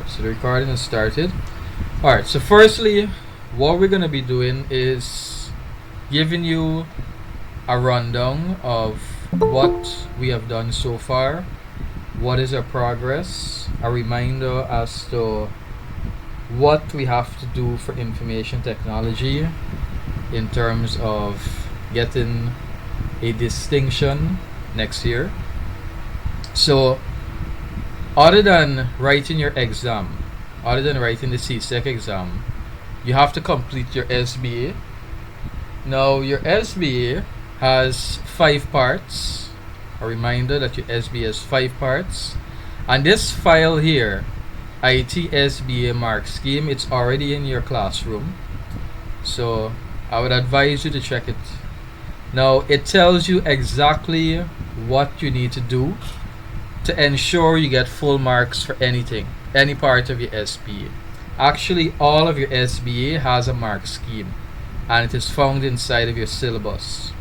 So the recording has started. Alright, so firstly, what we're going to be doing is giving you a rundown of what we have done so far, what is our progress, a reminder as to what we have to do for information technology in terms of getting a distinction next year. So other than writing your exam, other than writing the CSEC exam, you have to complete your SBA. Now your SBA has 5 parts. A reminder that your SBA has 5 parts. And this file here, IT SBA mark scheme, it's already in your classroom. So I would advise you to check it. Now it tells you exactly what you need to do to ensure you get full marks for anything, any part of your SBA. Actually, all of your SBA has a mark scheme, and it is found inside of your syllabus.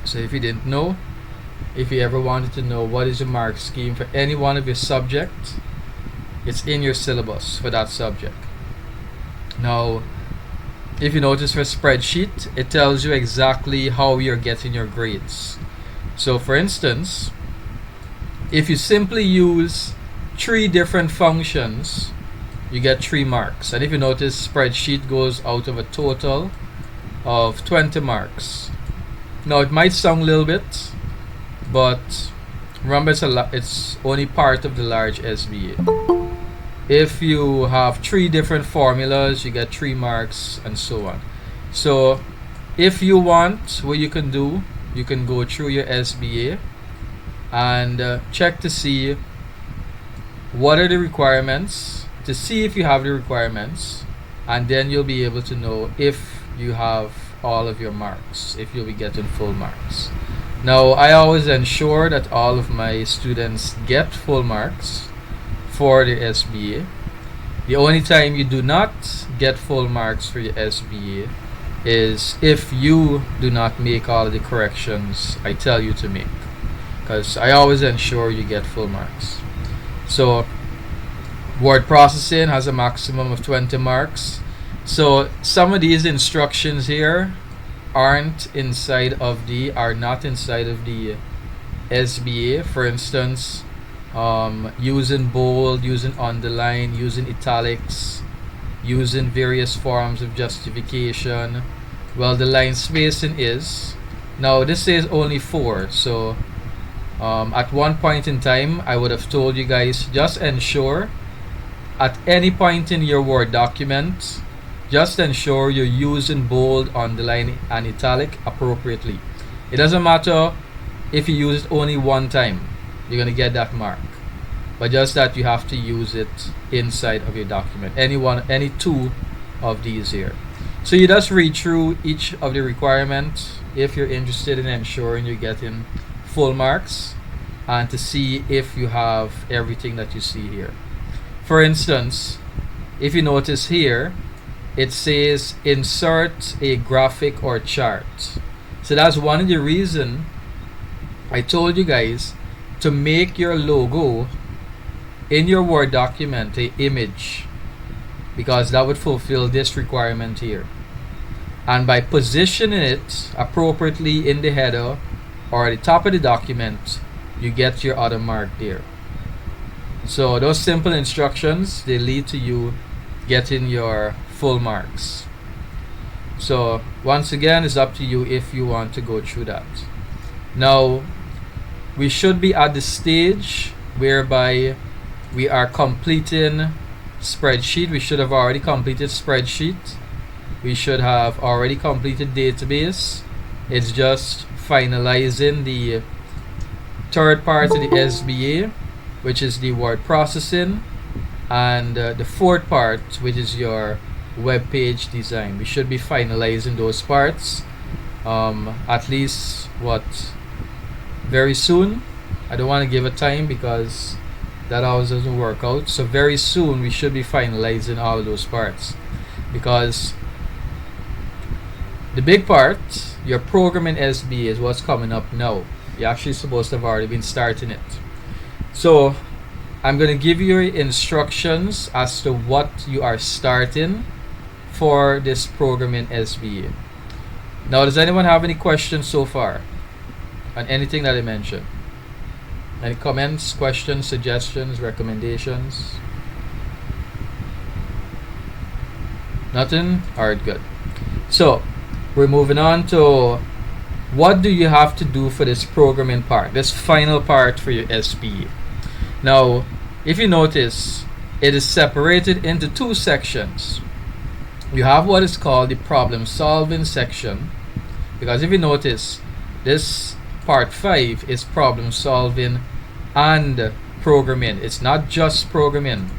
So if you didn't know, if you ever wanted to know what is your mark scheme for any one of your subjects, it's in your syllabus for that subject. Now, if you notice for spreadsheet, it tells you exactly how you're getting your grades. So for instance, if you simply use 3 different functions, you get 3 marks. And if you notice, spreadsheet goes out of a total of 20 marks. Now it might sound a little bit, but remember it's only part of the large SBA. If you have 3 different formulas, you get 3 marks, and so on. So if you want, what you can do, you can go through your SBA and check to see what are the requirements, to see if you have the requirements, and then you'll be able to know if you have all of your marks, if you'll be getting full marks. Now I always ensure that all of my students get full marks for the SBA. The only time you do not get full marks for your SBA is if you do not make all of the corrections I tell you to make, because I always ensure you get full marks. So word processing has a maximum of 20 marks. So some of these instructions here are not inside of the SBA. For instance, using bold, using underline, using italics, using various forms of justification. Well, the line spacing is, now this says only 4, so at one point in time I would have told you guys, just ensure at any point in your Word document, just ensure you're using bold, underline, and italic appropriately. It doesn't matter if you use it only one time, you're gonna get that mark, but just that you have to use it inside of your document, any 2 of these here. So you just read through each of the requirements if you're interested in ensuring you're getting full marks and to see if you have everything that you see here. For instance, if you notice here, it says insert a graphic or chart. So that's one of the reasons I told you guys to make your logo in your Word document an image, because that would fulfill this requirement here. And by positioning it appropriately in the header or at the top of the document, you get your other mark there. So those simple instructions, they lead to you getting your full marks. So once again, it's up to you if you want to go through that. Now we should be at the stage whereby we are completing spreadsheet. We should have already completed spreadsheet. We should have already completed database. It's just finalizing the 3rd part of the SBA, which is the word processing, and the 4th part, which is your web page design. We should be finalizing those parts at least very soon. I don't want to give a time because that always doesn't work out. So very soon we should be finalizing all of those parts, because the big part, your programming SBA, is what's coming up now. You're actually supposed to have already been starting it. So I'm going to give you instructions as to what you are starting for this program in SBA. Now, does anyone have any questions so far on anything that I mentioned? Any comments, questions, suggestions, recommendations? Nothing? Alright, good. So, we're moving on to what do you have to do for this programming part, this final part for your SBA. Now, if you notice, it is separated into two sections. You have what is called the problem solving section, because if you notice, this part 5 is problem solving and programming. It's not just programming.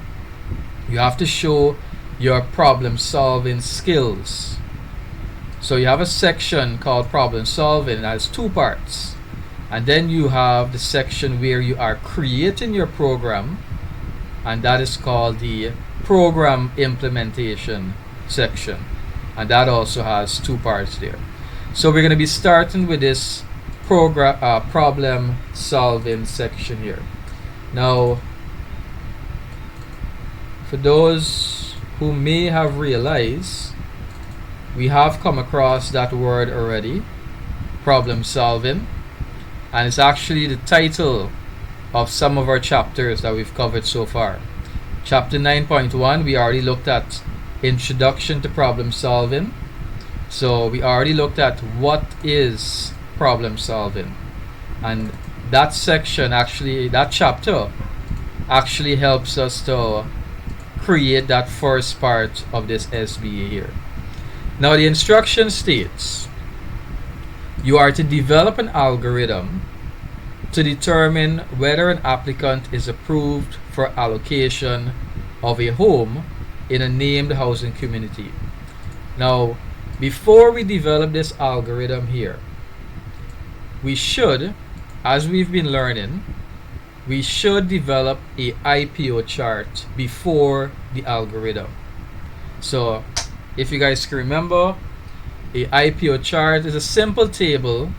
You have to show your problem solving skills. So you have a section called problem solving that has two parts, and then you have the section where you are creating your program, and that is called the program implementation section, and that also has two parts there. So we're going to be starting with this problem solving section here. Now, for those who may have realized, we have come across that word already, problem solving, and it's actually the title of some of our chapters that we've covered so far. Chapter 9.1, we already looked at introduction to problem solving. So we already looked at what is problem solving, and that section, actually that chapter, actually helps us to create that first part of this SBA here. Now the instruction states you are to develop an algorithm to determine whether an applicant is approved for allocation of a home in a named housing community. Now, before we develop this algorithm here, we should, as we've been learning, we should develop a IPO chart before the algorithm. So, if you guys can remember, a IPO chart is a simple table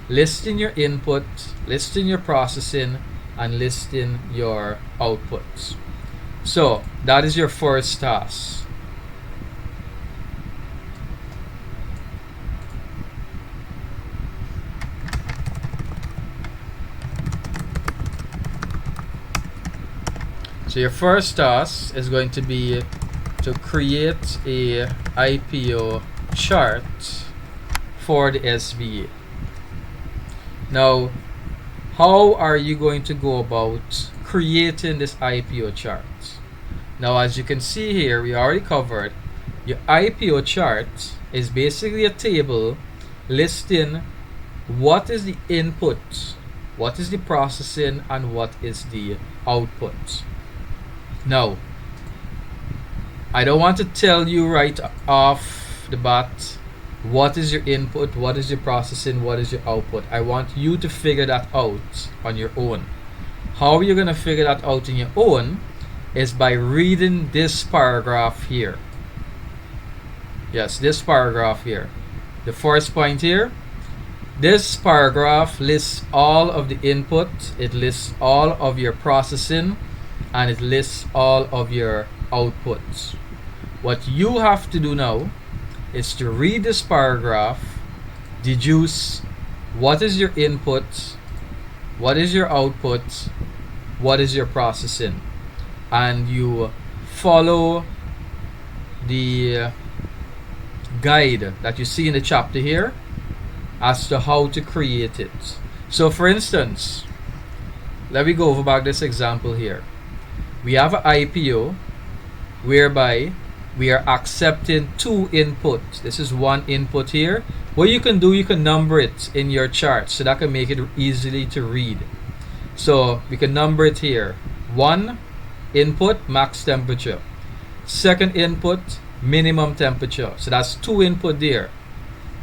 listing your input, listing your processing, and listing your outputs. So that is your first task. So your first task is going to be to create a IPO chart for the SBA. Now, how are you going to go about creating this IPO chart? Now, as you can see here, we already covered your IPO chart is basically a table listing what is the input, what is the processing, and what is the output. Now, I don't want to tell you right off the bat what is your input, what is your processing, what is your output. I want you to figure that out on your own. How you're going to figure that out on your own is by reading this paragraph here. Yes, this paragraph here. The first point here. This paragraph lists all of the input, it lists all of your processing, and it lists all of your outputs. What you have to do now is to read this paragraph, deduce what is your input, what is your output, what is your processing, and you follow the guide that you see in the chapter here as to how to create it. So for instance, let me go over back this example here. We have an IPO whereby we are accepting two inputs. This is one input here. What you can do, you can number it in your chart so that can make it easily to read. So we can number it here. One input, max temperature. Second input, minimum temperature. So that's two input there.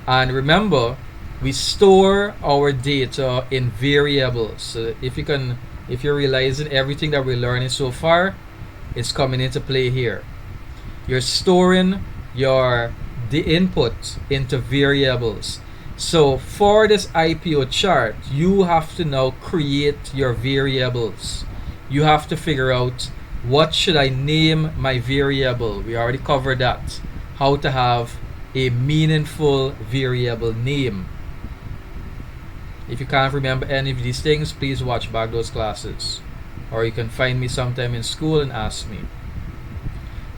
And remember, we store our data in variables. So if you're realizing everything that we're learning so far, it's coming into play here. You're storing the input into variables. So for this IPO chart, you have to now create your variables. you have to figure out what should I name my variable. We already covered that. How to have a meaningful variable name. If you can't remember any of these things, please watch back those classes. Or you can find me sometime in school and ask me.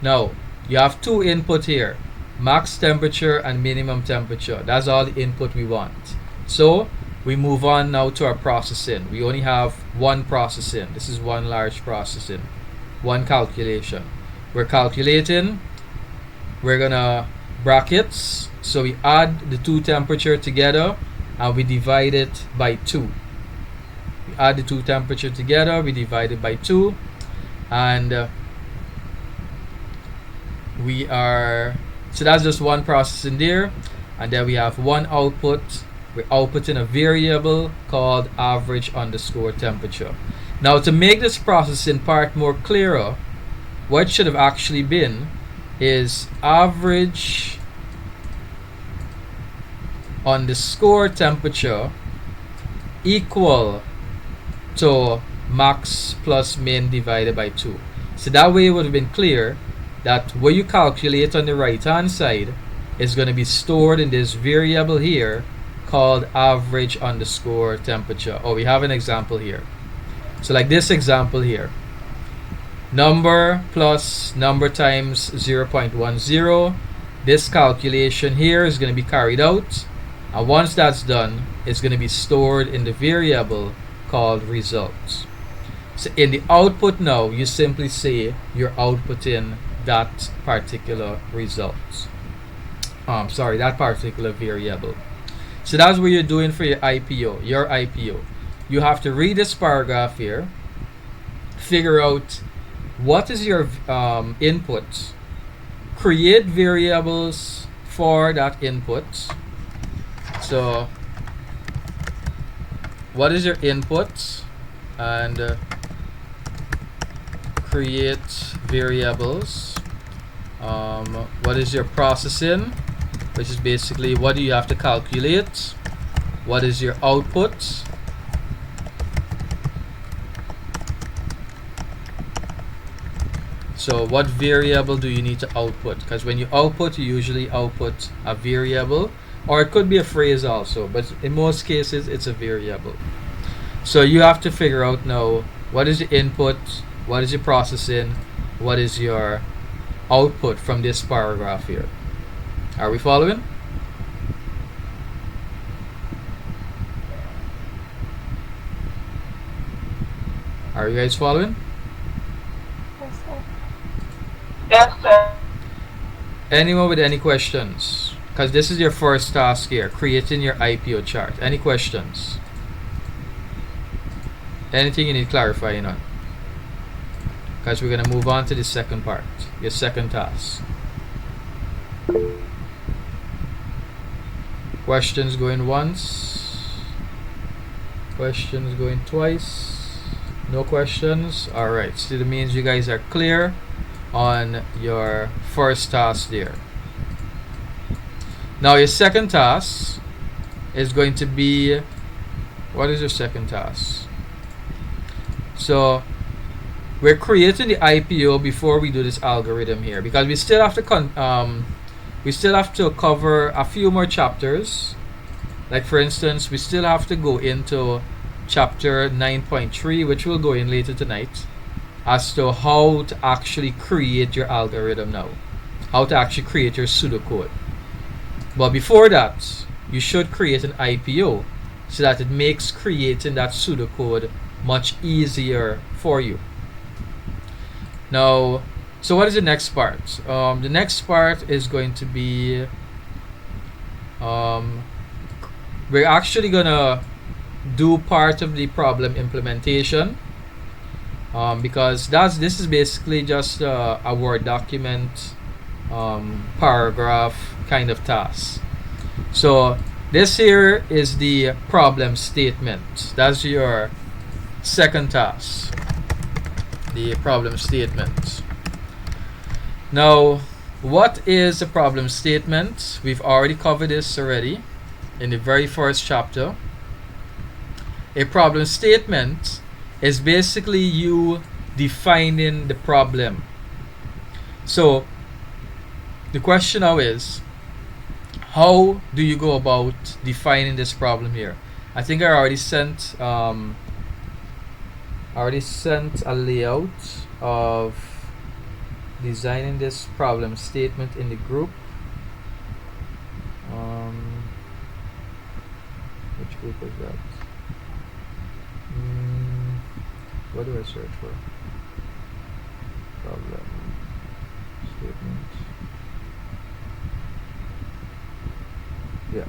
Now, you have two input here. Max temperature and minimum temperature. That's all the input we want. So, we move on now to our processing. We only have one processing. This is one large processing. One calculation. We're calculating. We're gonna brackets. So we add the two temperature together and we divide it by 2. We add the two temperature together, we divide it by 2, and so that's just one process in there. And then we have one output. We're outputting a variable called average underscore temperature. Now, to make this processing part more clearer, what it should have actually been is average underscore temperature equal to max plus min divided by 2. So that way it would have been clear that what you calculate on the right hand side is going to be stored in this variable here called average underscore temperature. Oh, we have an example here. So like this example here, number plus number times 0.10. This calculation here is going to be carried out, and once that's done, it's going to be stored in the variable called results. So in the output now, you simply say you're outputting that particular result. That particular variable. So that's what you're doing for your IPO. You have to read this paragraph here, figure out what is your input, create variables for that input. So what is your input, and create variables. What is your processing, which is basically what do you have to calculate, what is your output, so what variable do you need to output, because when you output, you usually output a variable, or it could be a phrase also, but in most cases it's a variable. So you have to figure out now what is your input, what is your processing, what is your output from this paragraph here. Are we following? Are you guys following? Yes, sir. Yes, sir. Anyone with any questions? Because this is your first task here, creating your IPO chart. Any questions? Anything you need clarifying on? Because we're going to move on to the second part, your second task. Questions going once? Questions going twice? No questions? Alright, so that means you guys are clear on your first task there. Now your second task is going to be, what is your second task? So we're creating the IPO before we do this algorithm here, because we still have to cover a few more chapters. Like for instance, we still have to go into chapter 9.3, which we'll go in later tonight, as to how to actually create your algorithm now, how to actually create your pseudocode. But before that, you should create an IPO so that it makes creating that pseudocode much easier for you. Now, so what is the next part? The next part is going to be, we're actually gonna do part of the problem implementation, because this is basically just a Word document paragraph kind of task. So this here is the problem statement. That's your second task, the problem statement. Now, what is a problem statement? We've already covered this already in the very first chapter. A problem statement is basically you defining the problem. So the question now is, how do you go about defining this problem here? I think I already sent a layout of designing this problem statement in the group. Which group was that? What do I search for? Problem statement. Yeah,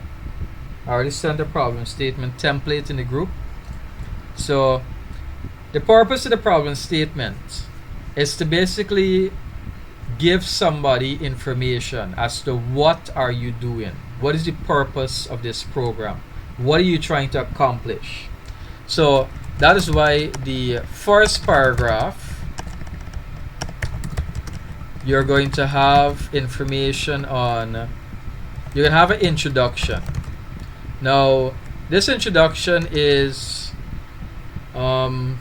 I already sent a problem statement template in the group. So the purpose of the problem statement is to basically give somebody information as to what are you doing, what is the purpose of this program, what are you trying to accomplish. So that is why the first paragraph, you're going to have information on, you're going to have an introduction. Now this introduction is a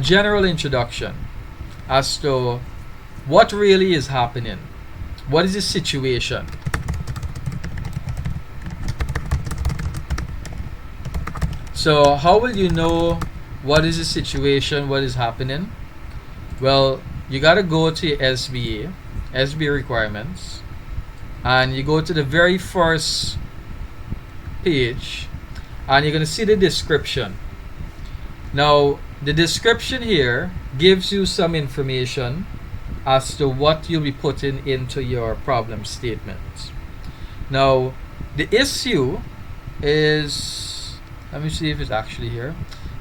general introduction as to what really is happening, what is the situation. So how will you know what is the situation, what is happening? Well, you got to go to your SBA requirements, and you go to the very first page, and you're going to see the description. Now the description here gives you some information as to what you'll be putting into your problem statement. Now the issue is, let me see if it's actually here.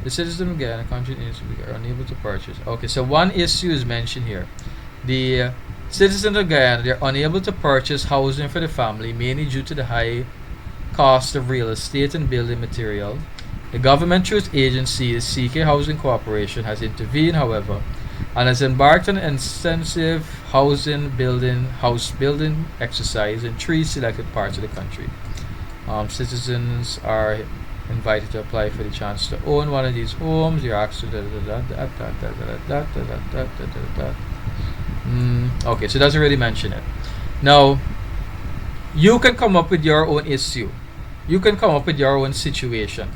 The citizen again, a country are unable to purchase. Okay, so one issue is mentioned here. The citizens of Guyana, they're unable to purchase housing for the family, mainly due to the high cost of real estate and building material. The government through its agency, the CK Housing Corporation, has intervened, however, and has embarked on an extensive house building exercise in 3 selected parts of the country. Citizens are invited to apply for the chance to own one of these homes. You're asked to okay, so it doesn't really mention it. Now you can come up with your own issue, you can come up with your own situation.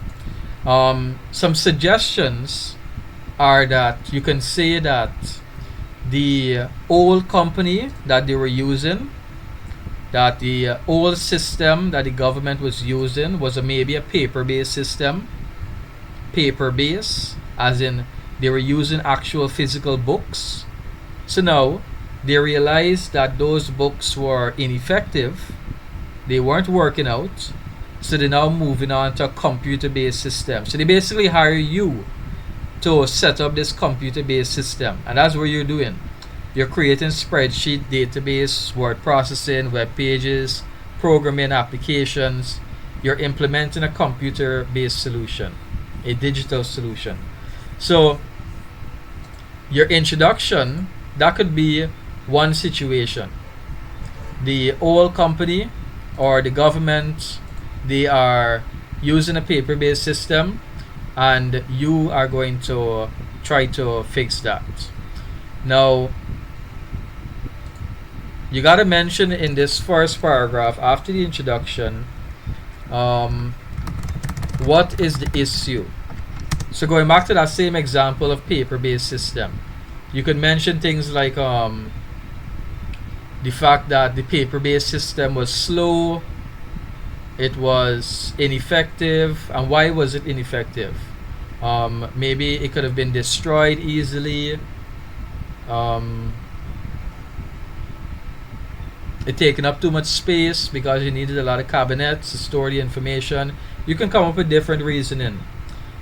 Some suggestions are that you can say that the old company that they were using, that the old system that the government was using was maybe a paper-based system. Paper-based as in they were using actual physical books. So now they realized that those books were ineffective, they weren't working out, so they're now moving on to a computer-based system. So they basically hire you to set up this computer-based system, and that's what you're doing. You're creating spreadsheet, database, word processing, web pages, programming applications. You're implementing a computer-based solution, a digital solution. So your introduction, that could be one situation. The old company or the government, they are using a paper-based system, and you are going to try to fix that. Now you got to mention in this first paragraph after the introduction, what is the issue. So going back to that same example of paper-based system, you could mention things like the fact that the paper-based system was slow, it was ineffective. And why was it ineffective? Maybe it could have been destroyed easily. It taken up too much space because you needed a lot of cabinets to store the information. You can come up with different reasoning.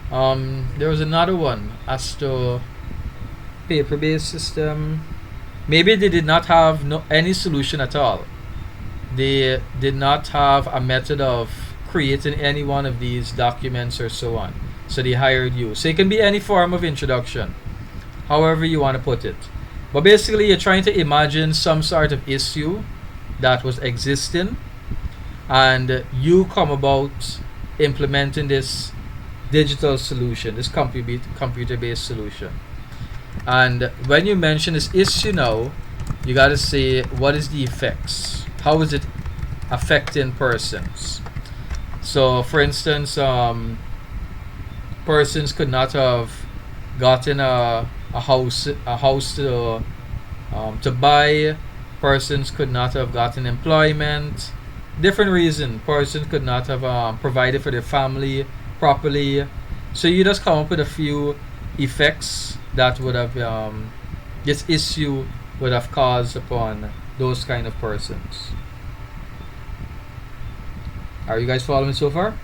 There was another one as to paper-based system. Maybe they did not have any solution at all. They did not have a method of creating any one of these documents or so on. So they hired you. So it can be any form of introduction, however you want to put it. But basically you're trying to imagine some sort of issue that was existing, and you come about implementing this digital solution, this computer-based solution. And when you mention this issue now, you got to say what is the effects, how is it affecting persons. So for instance, persons could not have gotten a house to buy. Persons could not have gotten employment. Different reason. Persons could not have provided for their family properly. So you just come up with a few effects that would have this issue would have caused upon those kind of persons. Are you guys following so far?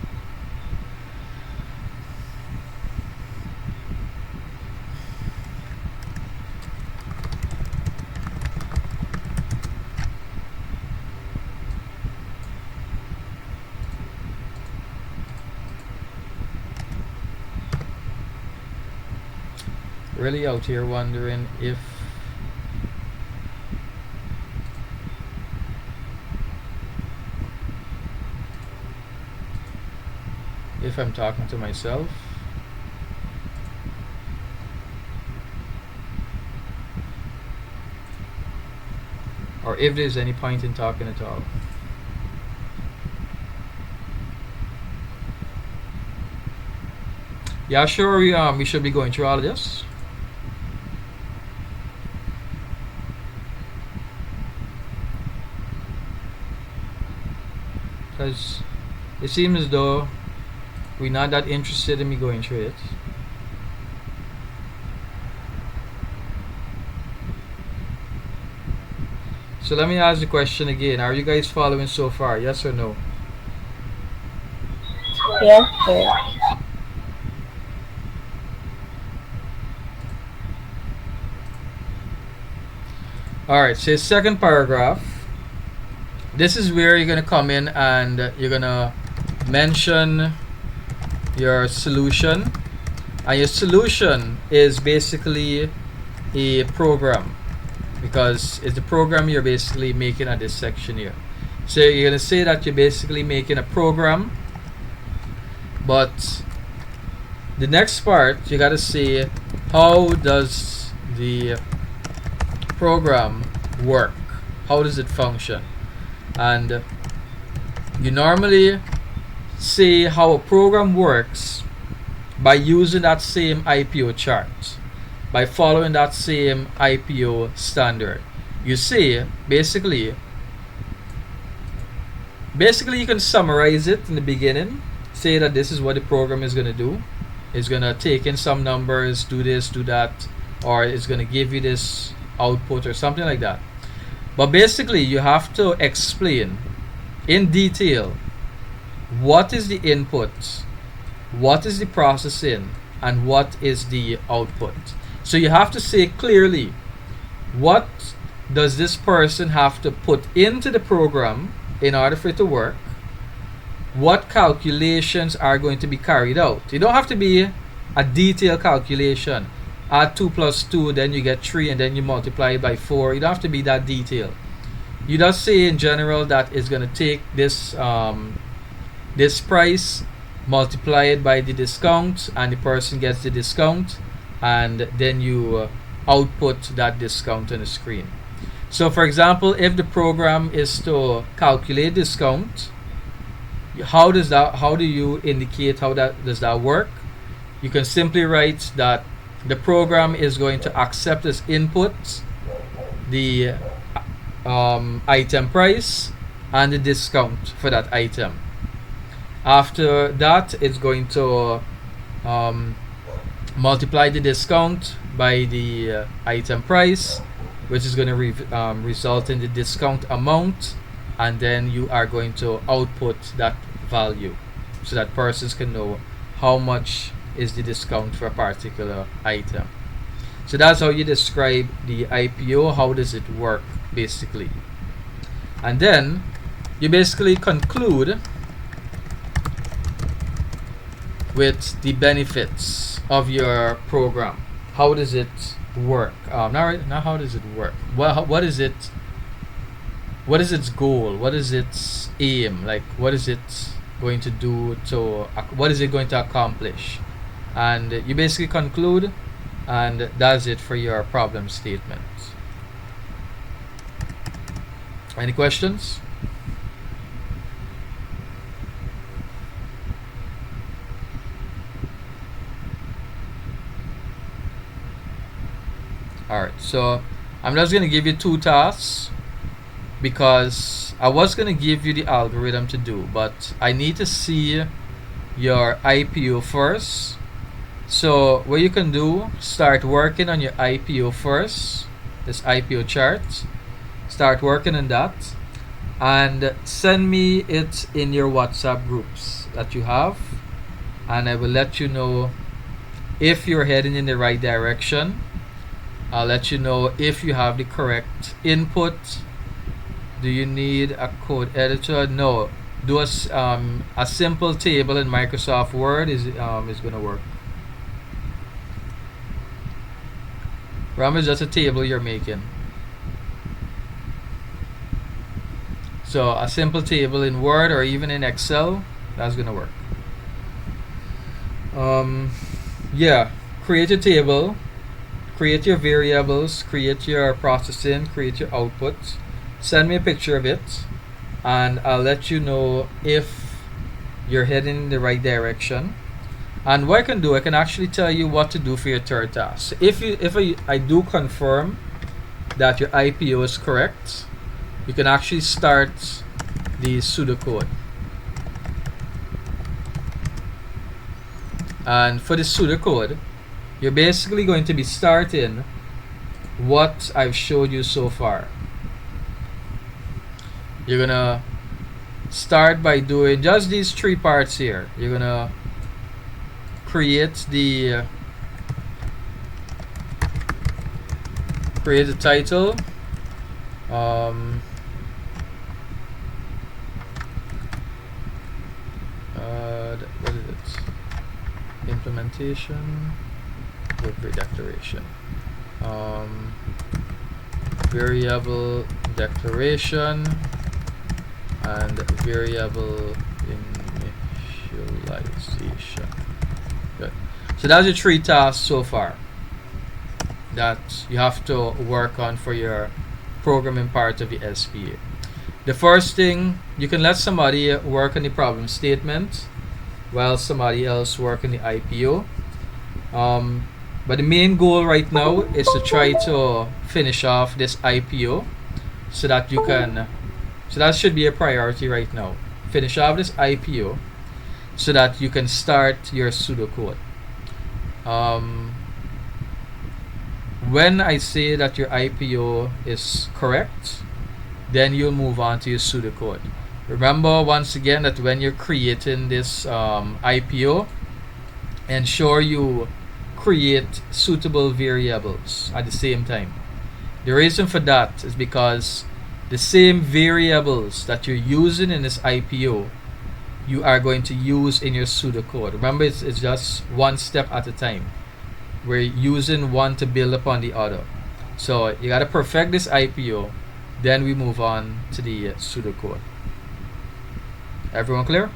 Really out here wondering if I'm talking to myself. Or if there's any point in talking at all. Yeah, sure, we should be going through all of this. Because it seems as though we're not that interested in me going through it. So let me ask the question again. Are you guys following so far? Yes or no? Yes, sir. Alright, so second paragraph. This is where you're gonna come in and you're gonna mention your solution. And your solution is basically a program, because it's the program you're basically making at this section here. So you're gonna say that you're basically making a program, but the next part you gotta say, how does the program work? How does it function? And you normally say how a program works by using that same IPO chart, by following that same IPO standard. You say basically you can summarize it in the beginning, say that this is what the program is going to do. It's going to take in some numbers, do this, do that, or it's going to give you this output or something like that. But basically you have to explain in detail what is the input, what is the processing, and what is the output. So you have to say clearly, what does this person have to put into the program in order for it to work? What calculations are going to be carried out? You don't have to be a detailed calculation. Add 2 plus 2, then you get 3, and then you multiply it by 4. You don't have to be that detailed. You just say in general that it's going to take this this price, multiply it by the discount, and the person gets the discount, and then you output that discount on the screen. So for example, if the program is to calculate discount, how do you indicate how does that work? You can simply write that the program is going to accept as input the item price and the discount for that item. After that, it's going to multiply the discount by the item price, which is going to result in the discount amount, and then you are going to output that value so that persons can know how much is the discount for a particular item. So that's how you describe the IPO. How does it work basically? And then you basically conclude with the benefits of your program. How does it work? Now how does it work? What is its goal? What is its aim? Like, what is it going to do to what is it going to accomplish, and you basically conclude, and that's it for your problem statement. Any questions? Alright, so I'm just going to give you 2 tasks because I was going to give you the algorithm to do, but I need to see your IPO first. So what you can do, start working on your IPO first, this IPO chart. Start working on that and send me it in your WhatsApp groups that you have, and I will let you know if you're heading in the right direction. I'll let you know if you have the correct input. Do you need a code editor? No. Do a simple table in Microsoft Word is going to work. Remember, it's just a table you're making. So a simple table in Word or even in Excel, that's going to work. Yeah, create a table, create your variables, create your processing, create your output. Send me a picture of it, and I'll let you know if you're heading in the right direction. And what I can do, I can actually tell you what to do for your third task. If I do confirm that your IPO is correct, you can actually start the pseudocode. And for the pseudocode, you're basically going to be starting what I've showed you so far. You're gonna start by doing just these 3 parts here. You're gonna create the title, what is it? Implementation, appropriate declaration, variable declaration, and variable initialization. Good. So that's your 3 tasks so far that you have to work on for your programming part of the SPA. The first thing, you can let somebody work on the problem statement while somebody else work on the IPO. But the main goal right now is to try to finish off this IPO so that you can, so that should be a priority right now. Finish off this IPO so that you can start your pseudocode. When I say that your IPO is correct, then you'll move on to your pseudocode. Remember once again that when you're creating this IPO, ensure you create suitable variables at the same time. The reason for that is because the same variables that you're using in this IPO, you are going to use in your pseudocode. Remember, it's just one step at a time. We're using one to build upon the other. So you got to perfect this IPO, then we move on to the pseudocode. Everyone clear?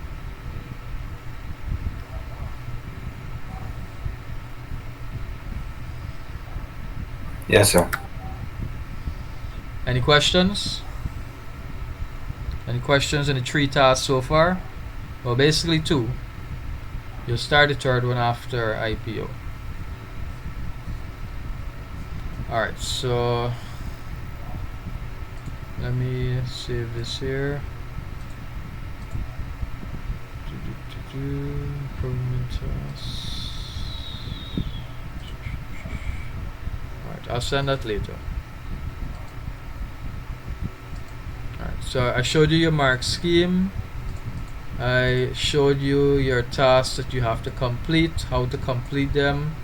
Yes, sir. Any questions? Any questions on the 3 tasks so far? Well, basically 2. You'll start the third one after IPO. Alright, so let me save this here. Improvement tasks. Alright, I'll send that later. Alright, so I showed you your mark scheme. I showed you your tasks that you have to complete, how to complete them.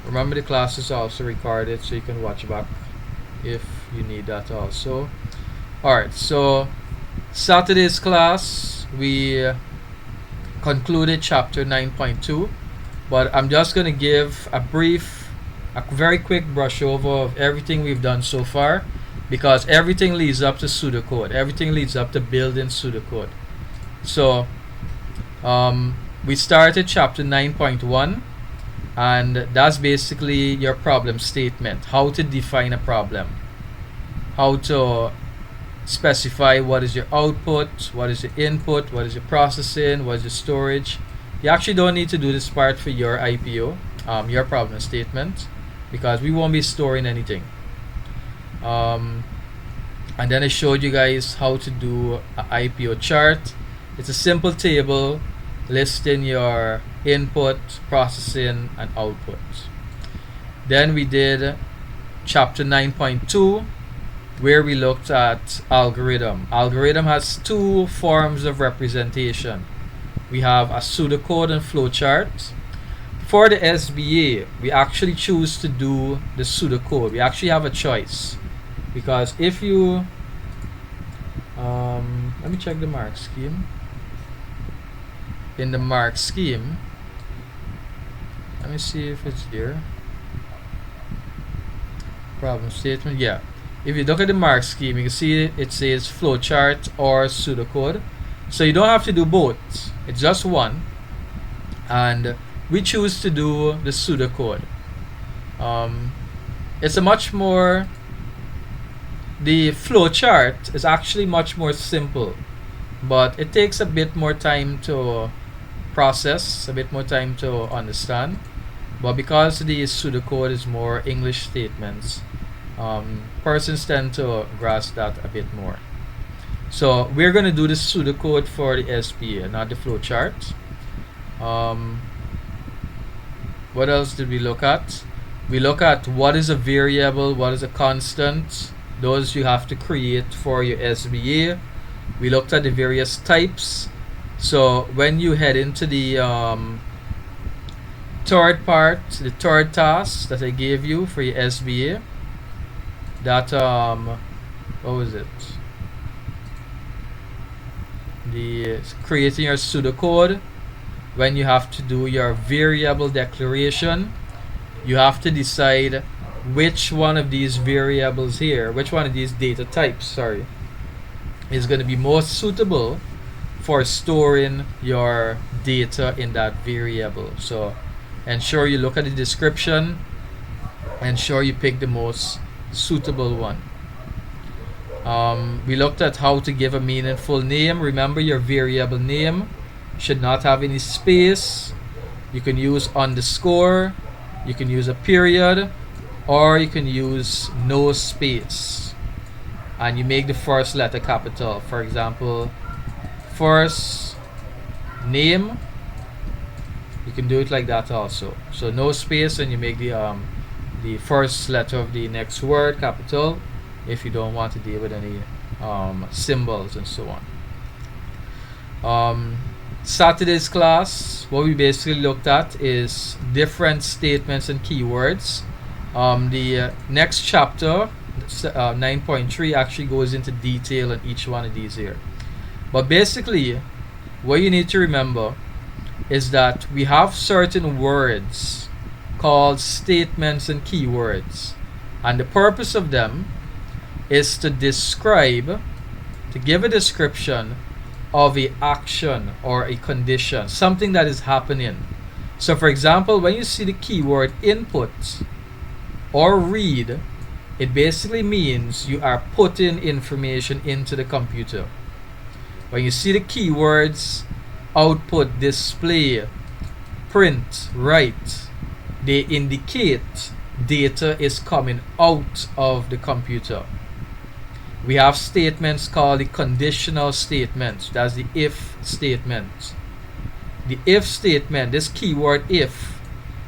Remember, the class is also recorded, so you can watch back if you need that also. Alright, so Saturday's class, we concluded chapter 9.2, but I'm just going to give a very quick brush over of everything we've done so far, because everything leads up to pseudocode. Everything leads up to building pseudocode. So we started chapter 9.1, and that's basically your problem statement, how to define a problem, how to specify what is your output, what is your input, what is your processing, what is your storage. You actually don't need to do this part for your IPO, your problem statement, because we won't be storing anything. And then I showed you guys how to do an IPO chart. It's a simple table listing your input, processing, and output. Then we did chapter 9.2, where we looked at algorithm. Algorithm has two forms of representation. We have a pseudocode and flowchart. For the SBA, we actually choose to do the pseudocode. We actually have a choice, because if you let me check the mark scheme. In the mark scheme, let me see if it's here. Problem statement, yeah. If you look at the mark scheme, you can see it says flowchart or pseudocode. So you don't have to do both. It's just one. And we choose to do the pseudocode. It's a much more, the flowchart is actually much more simple, but it takes a bit more time to process, a bit more time to understand. But because the pseudocode is more English statements, persons tend to grasp that a bit more. So we're going to do the pseudocode for the SPA, not the flowchart. What else did we look at? We look at what is a variable, what is a constant. Those you have to create for your SBA. We looked at the various types. So when you head into the third part, the third task that I gave you for your SBA, that what was it? The creating your pseudocode. When you have to do your variable declaration, you have to decide which one of these variables here, which one of these data types, sorry, is going to be most suitable for storing your data in that variable. So ensure you look at the description, ensure you pick the most suitable one. We looked at how to give a meaningful name. Remember, your variable name should not have any space. You can use underscore, you can use a period, or you can use no space, and you make the first letter capital. For example, first name, you can do it like that also. So no space, and you make the first letter of the next word capital if you don't want to deal with any symbols and so on. Saturday's class, what we basically looked at is different statements and keywords. The next chapter, 9.3, actually goes into detail on each one of these here. But basically, what you need to remember is that we have certain words called statements and keywords, and the purpose of them is to describe, to give a description of a action or a condition, something that is happening. So for example, when you see the keyword input or read, it basically means you are putting information into the computer. When you see the keywords output, display, print, write, they indicate data is coming out of the computer. We have statements called the conditional statements. That's the if statement. The if statement, this keyword if,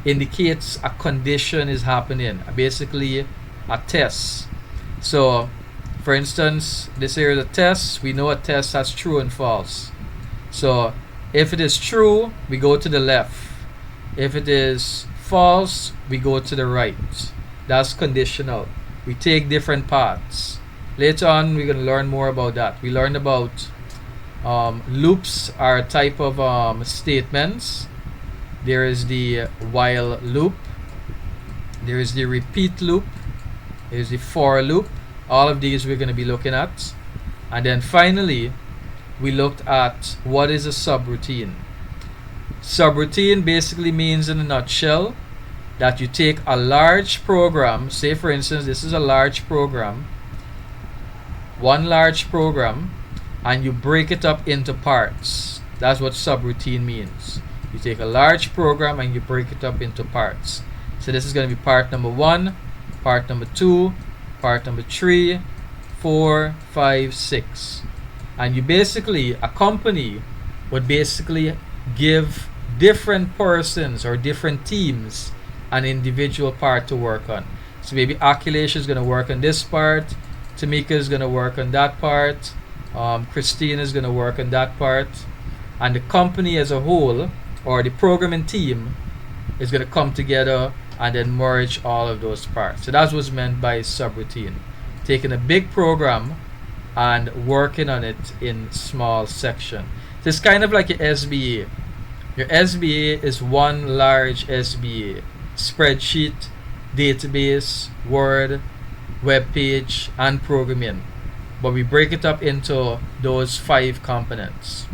indicates a condition is happening, basically a test. So for instance, this here is a test. We know a test has true and false. So if it is true, we go to the left. If it is false, we go to the right. That's conditional. We take different paths. Later on, we're going to learn more about that. We learned about loops are a type of statements. There is the while loop. There is the repeat loop. There is the for loop. All of these we're going to be looking at. And then finally, we looked at what is a subroutine. Subroutine basically means, in a nutshell, that you take a large program, say for instance this is a large program, one large program, and you break it up into parts. That's what subroutine means. You take a large program and you break it up into parts. So this is going to be part number 1, part number 2, part number 3, 4, 5, 6. And you basically, a company would basically give different persons or different teams an individual part to work on. So maybe Akhilesh is going to work on this part, Tamika is going to work on that part, Christine is going to work on that part, and the company as a whole, or the programming team, is going to come together and then merge all of those parts. So that's what's meant by subroutine. Taking a big program and working on it in small sections. So it's kind of like your SBA. Your SBA is one large SBA. Spreadsheet, database, Word, web page, and programming. But we break it up into those 5 components.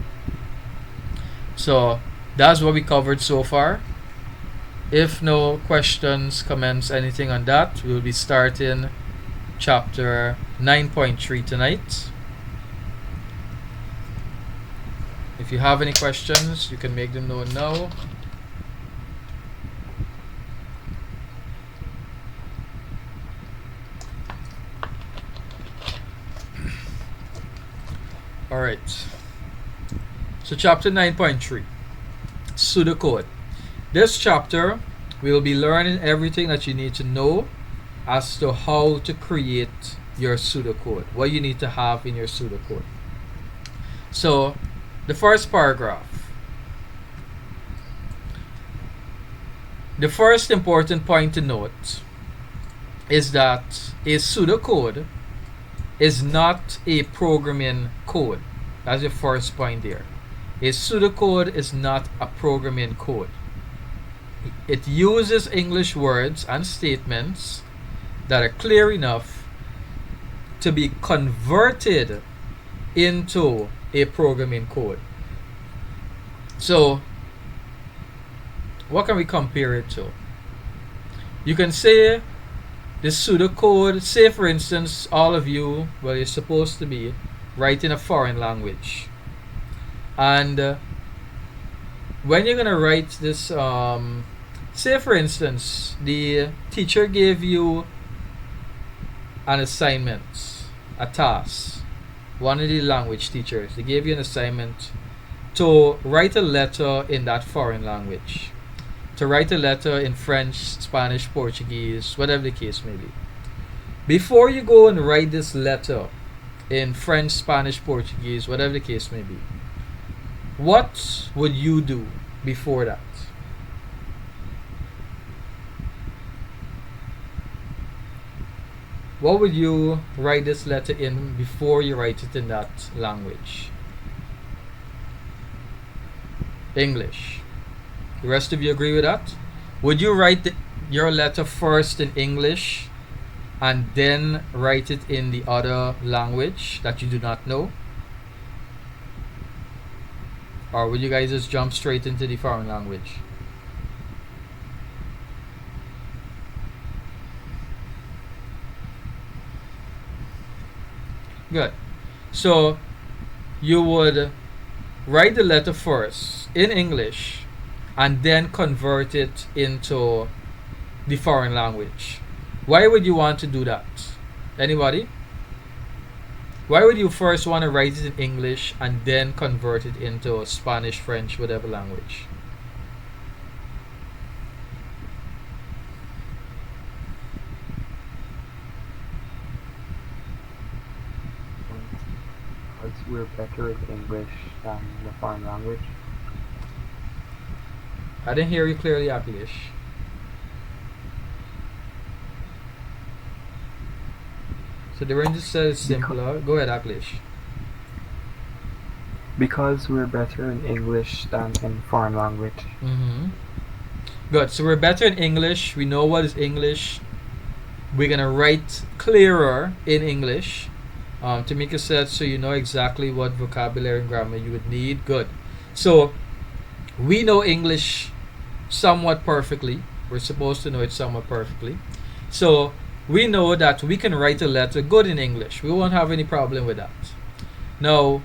So that's what we covered so far. If no questions, comments, anything on that, we'll be starting chapter 9.3 tonight. If you have any questions, you can make them known now. Alright. So chapter 9.3, Pseudocode. This chapter, we will be learning everything that you need to know as to how to create your pseudocode, what you need to have in your pseudocode. So, the first paragraph. The first important point to note is that a pseudocode is not a programming code. That's the first point there. A pseudocode is not a programming code. It uses English words and statements that are clear enough to be converted into a programming code. So, what can we compare it to? You can say the pseudocode, say for instance, all of you, well, you're supposed to be writing a foreign language. And when you're going to write this, say for instance, the teacher gave you an assignment, a task. One of the language teachers, they gave you an assignment to write a letter in that foreign language. To write a letter in French, Spanish, Portuguese, whatever the case may be. Before you go and write this letter in French, Spanish, Portuguese, whatever the case may be, what would you do before that? What would you write this letter in before you write it in that language? English. The rest of you agree with that? Would you write your letter first in English and then write it in the other language that you do not know? Or would you guys just jump straight into the foreign language? Good. So you would write the letter first in English and then convert it into the foreign language. Why would you want to do that? Anybody? Why would you first want to write it in English and then convert it into Spanish, French, whatever language? Because we're better at English than the foreign language. I didn't hear you clearly, Akhilesh. So the range says simpler. Go ahead, Akhilesh. Because we're better in English than in foreign language. Mm-hmm. Good. So we're better in English. We know what is English. We're gonna write clearer in English, Tamika said, so you know exactly what vocabulary and grammar you would need. Good. So we know English somewhat perfectly. We're supposed to know it somewhat perfectly. So we know that we can write a letter good in English. We won't have any problem with that. Now,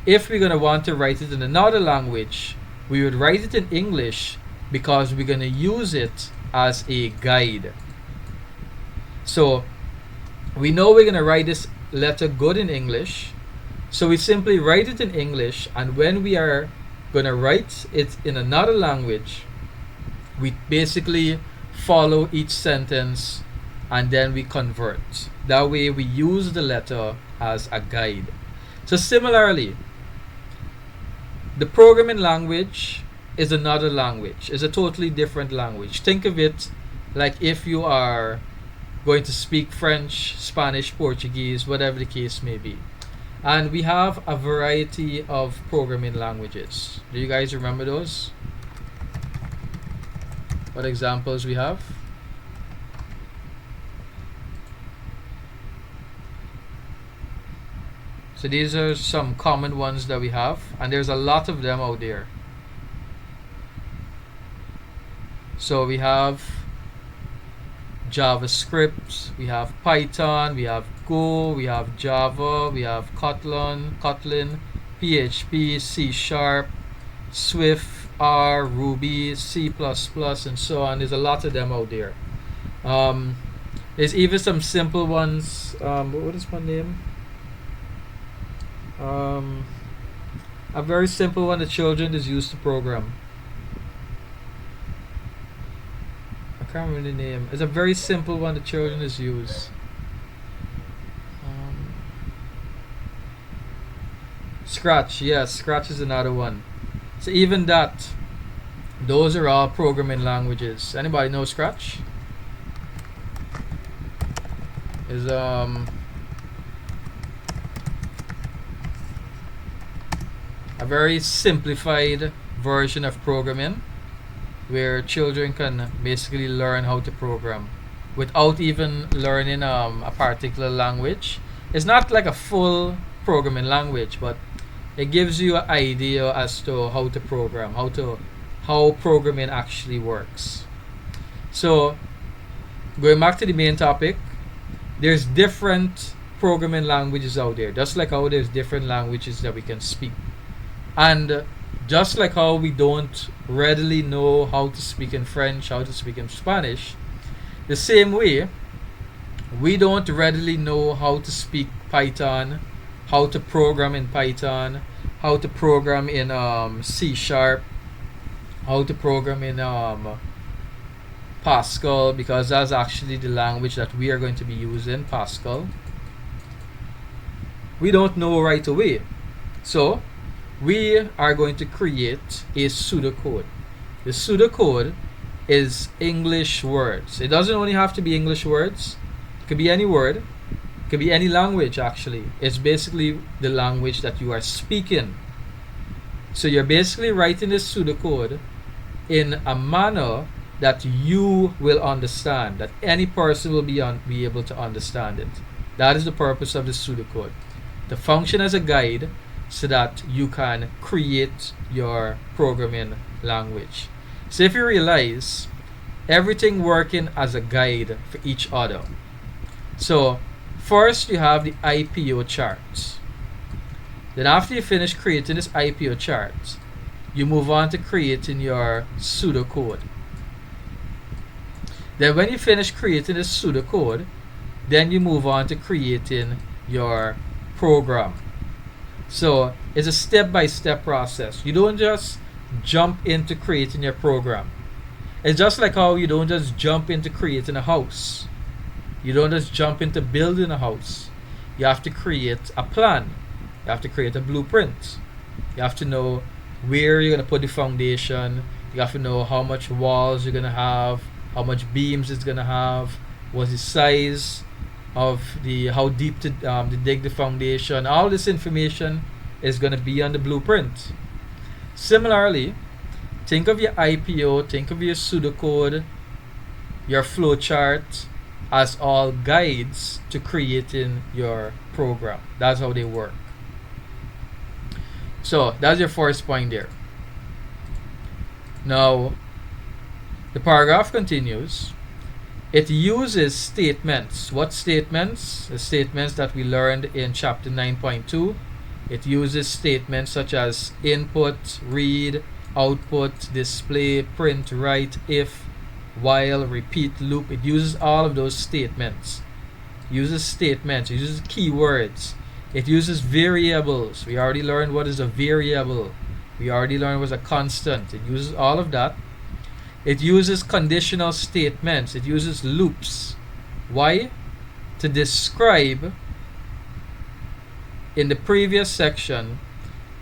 if we're going to want to write it in another language, we would write it in English because we're going to use it as a guide. So we know we're going to write this letter good in English. So we simply write it in English, and when we are going to write it in another language, we basically follow each sentence and then we convert. That way we use the letter as a guide. So similarly, the programming language is another language, is a totally different language. Think of it like if you are going to speak French, Spanish, Portuguese, whatever the case may be. And we have a variety of programming languages. Do you guys remember those? What examples we have? So these are some common ones that we have, and there's a lot of them out there. So we have JavaScript, we have Python, we have Go, we have Java, we have Kotlin, PHP, C Sharp, Swift, R, Ruby, C++, and so on. There's a lot of them out there. There's even some simple ones. What is my name? A very simple one that children is used to program. I can't remember the name. It's a very simple one that children is used. Scratch, yes, Scratch is another one. So even that, those are all programming languages. Anybody know Scratch? Is a very simplified version of programming where children can basically learn how to program without even learning a particular language. It's not like a full programming language, but it gives you an idea as to how to program, how programming actually works. So going back to the main topic, there's different programming languages out there, just like how there's different languages that we can speak. And just like how we don't readily know how to speak in French, how to speak in Spanish, the same way, we don't readily know how to speak Python, how to program in Python, how to program in C Sharp, how to program in Pascal, because that's actually the language that we are going to be using, Pascal. We don't know right away. So we are going to create a pseudocode. The pseudocode is English words. It doesn't only have to be English words. It could be any word. It could be any language actually. It's basically the language that you are speaking. So you're basically writing this pseudocode in a manner that you will understand, that any person will be able to understand it. That is the purpose of the pseudocode. To function as a guide so that you can create your programming language. So if you realize, everything working as a guide for each other. So first you have the IPO chart. Then after you finish creating this IPO chart, you move on to creating your pseudocode. Then when you finish creating this pseudocode, then you move on to creating your program. So it's a step-by-step process. You don't just jump into creating your program. It's just like how you don't just jump into creating a house. You don't just jump into building a house. You have to create a plan. You have to create a blueprint. You have to know where you're going to put the foundation. You have to know how much walls you're going to have, how much beams it's going to have, what's the size of how deep to dig the foundation. All this information is going to be on the blueprint. Similarly, think of your IPO, think of your pseudocode, your flowchart, as all guides to creating your program. That's how they work. So that's your first point there. Now, the paragraph continues. It uses statements. What statements? The statements that we learned in chapter 9.2. It uses statements such as input, read, output, display, print, write, if, while, repeat, loop. It uses all of those statements. It uses statements. It uses keywords. It uses variables. We already learned what is a variable. We already learned what is a constant. It uses all of that. It uses conditional statements. It uses loops. Why? To describe, in the previous section,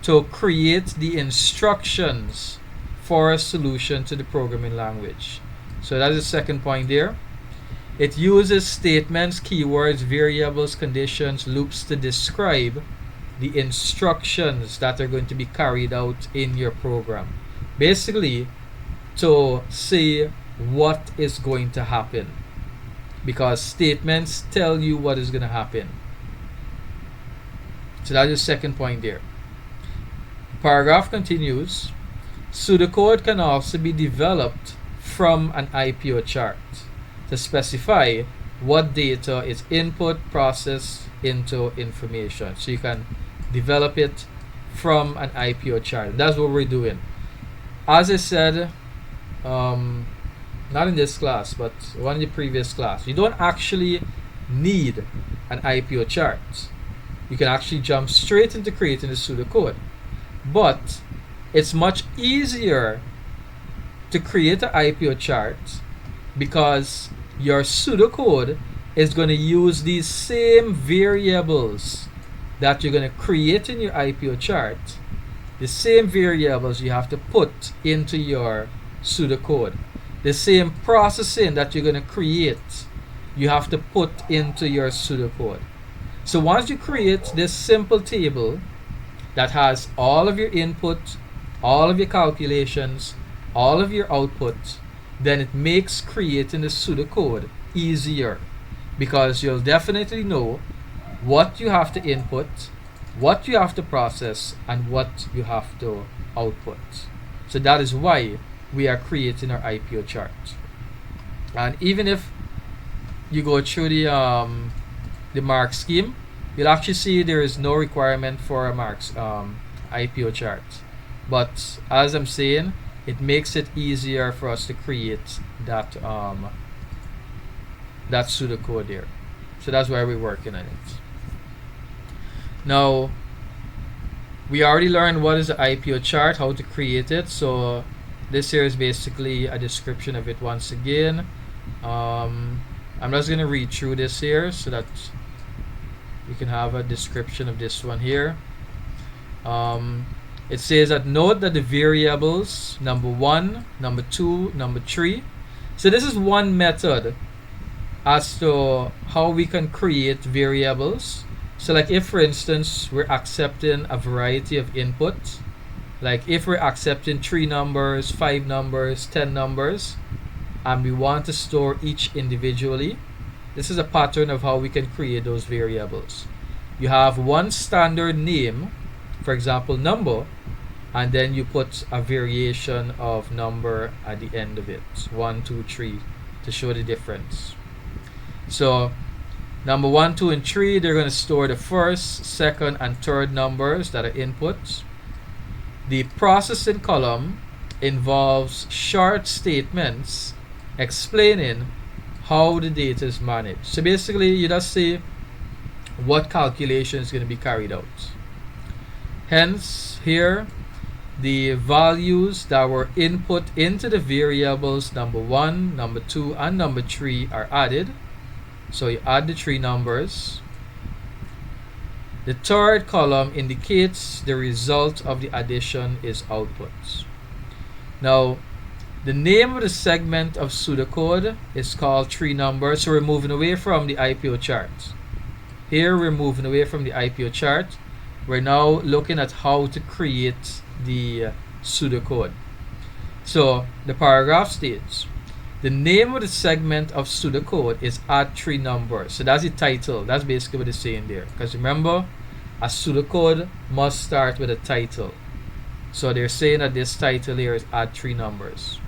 to create the instructions for a solution to the programming language. So that is the second point there. It uses statements, keywords, variables, conditions, loops to describe the instructions that are going to be carried out in your program. Basically, to say what is going to happen, because statements tell you what is going to happen. So that's the second point there. The paragraph continues. Pseudocode can also be developed from an IPO chart to specify what data is input, processed into information. So you can develop it from an IPO chart. That's what we're doing. As I said, not in this class, but one in the previous class, you don't actually need an IPO chart. You can actually jump straight into creating the pseudocode. But it's much easier to create an IPO chart because your pseudocode is going to use these same variables that you're going to create in your IPO chart. The same variables you have to put into your pseudocode. The same processing that you're going to create, you have to put into your pseudocode. So once you create this simple table that has all of your input, all of your calculations, all of your output, then it makes creating the pseudocode easier, because you'll definitely know what you have to input, what you have to process, and what you have to output. So that is why we are creating our IPO chart. And even if you go through the mark scheme, you'll actually see there is no requirement for a marks IPO chart. But as I'm saying, it makes it easier for us to create that that pseudocode there. So that's why we're working on it. Now, we already learned what is the IPO chart, how to create it. So this here is basically a description of it once again. I'm just going to read through this here so that you can have a description of this one here. It says that note that the variables number 1, number 2, number 3. So this is one method as to how we can create variables. So like if for instance we're accepting a variety of inputs, like if we're accepting 3 numbers, 5 numbers, 10 numbers, and we want to store each individually, this is a pattern of how we can create those variables. You have one standard name, for example number, and then you put a variation of number at the end of it, 1, 2, 3, to show the difference. So number 1, 2, and 3, they're going to store the first, second, and third numbers that are inputs. The processing column involves short statements explaining how the data is managed. So basically, you just say what calculation is going to be carried out. Hence, here, the values that were input into the variables number 1, number 2, and number 3 are added. So you add the 3 numbers. The third column indicates the result of the addition is output. Now, the name of the segment of pseudocode is called 3 numbers. So we're moving away from the IPO chart. Here we're moving away from the IPO chart. We're now looking at how to create the pseudocode. So the paragraph states, The name of the segment of pseudocode is add 3 numbers. So that's the title. That's basically what it's saying there. Because remember, a pseudocode must start with a title. So they're saying that this title here is add 3 numbers.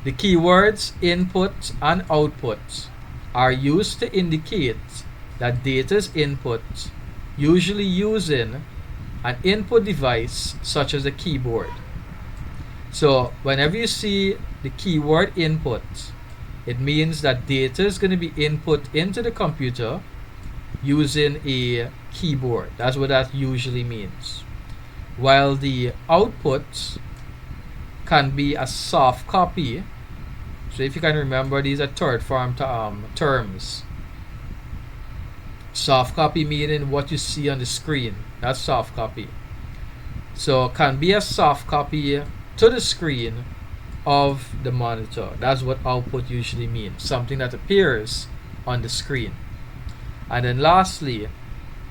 The keywords input and output are used to indicate that data is input, usually using an input device such as a keyboard. So whenever you see the keyword input, it means that data is going to be input into the computer using a keyboard. That's what that usually means. While the output can be a soft copy. So if you can remember, these are third form terms. Soft copy meaning what you see on the screen. That's soft copy. So can be a soft copy to the screen of the monitor. That's what output usually means. Something that appears on the screen. And then lastly,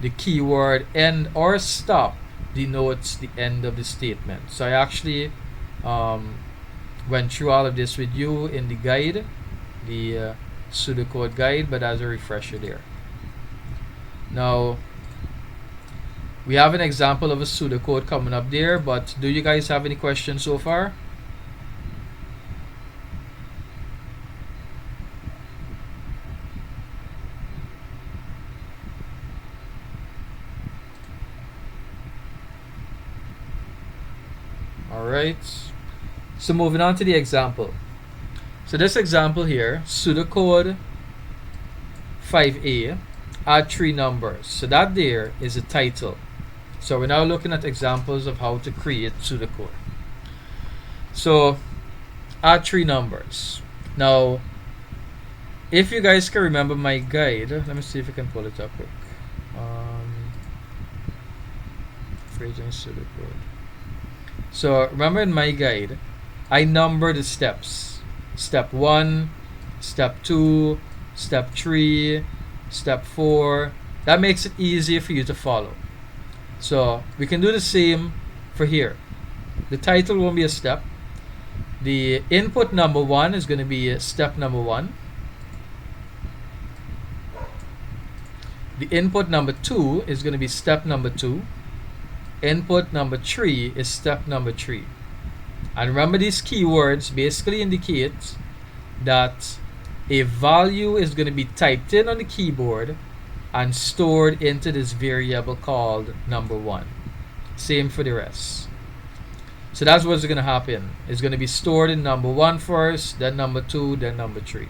the keyword end or stop denotes the end of the statement. So I actually went through all of this with you in the guide, the pseudocode guide, but as a refresher there. Now, we have an example of a pseudocode coming up there, but do you guys have any questions so far? Alright, so moving on to the example. So this example here, pseudocode 5a, add 3 numbers. So that there is a title. So we're now looking at examples of how to create pseudocode. So add 3 numbers. Now, if you guys can remember my guide, let me see if I can pull it up quick. Creating pseudocode. So remember in my guide, I number the steps. Step 1, step 2, step 3, step 4. That makes it easier for you to follow. So we can do the same for here. The title won't be a step. The input number 1 is going to be step number 1. The input number 2 is going to be step number 2. Input number 3 is step number 3. And remember, these keywords basically indicate that a value is going to be typed in on the keyboard and stored into this variable called number 1. Same for the rest. So that's what's going to happen. It's going to be stored in number 1 first, then number 2, then number 3.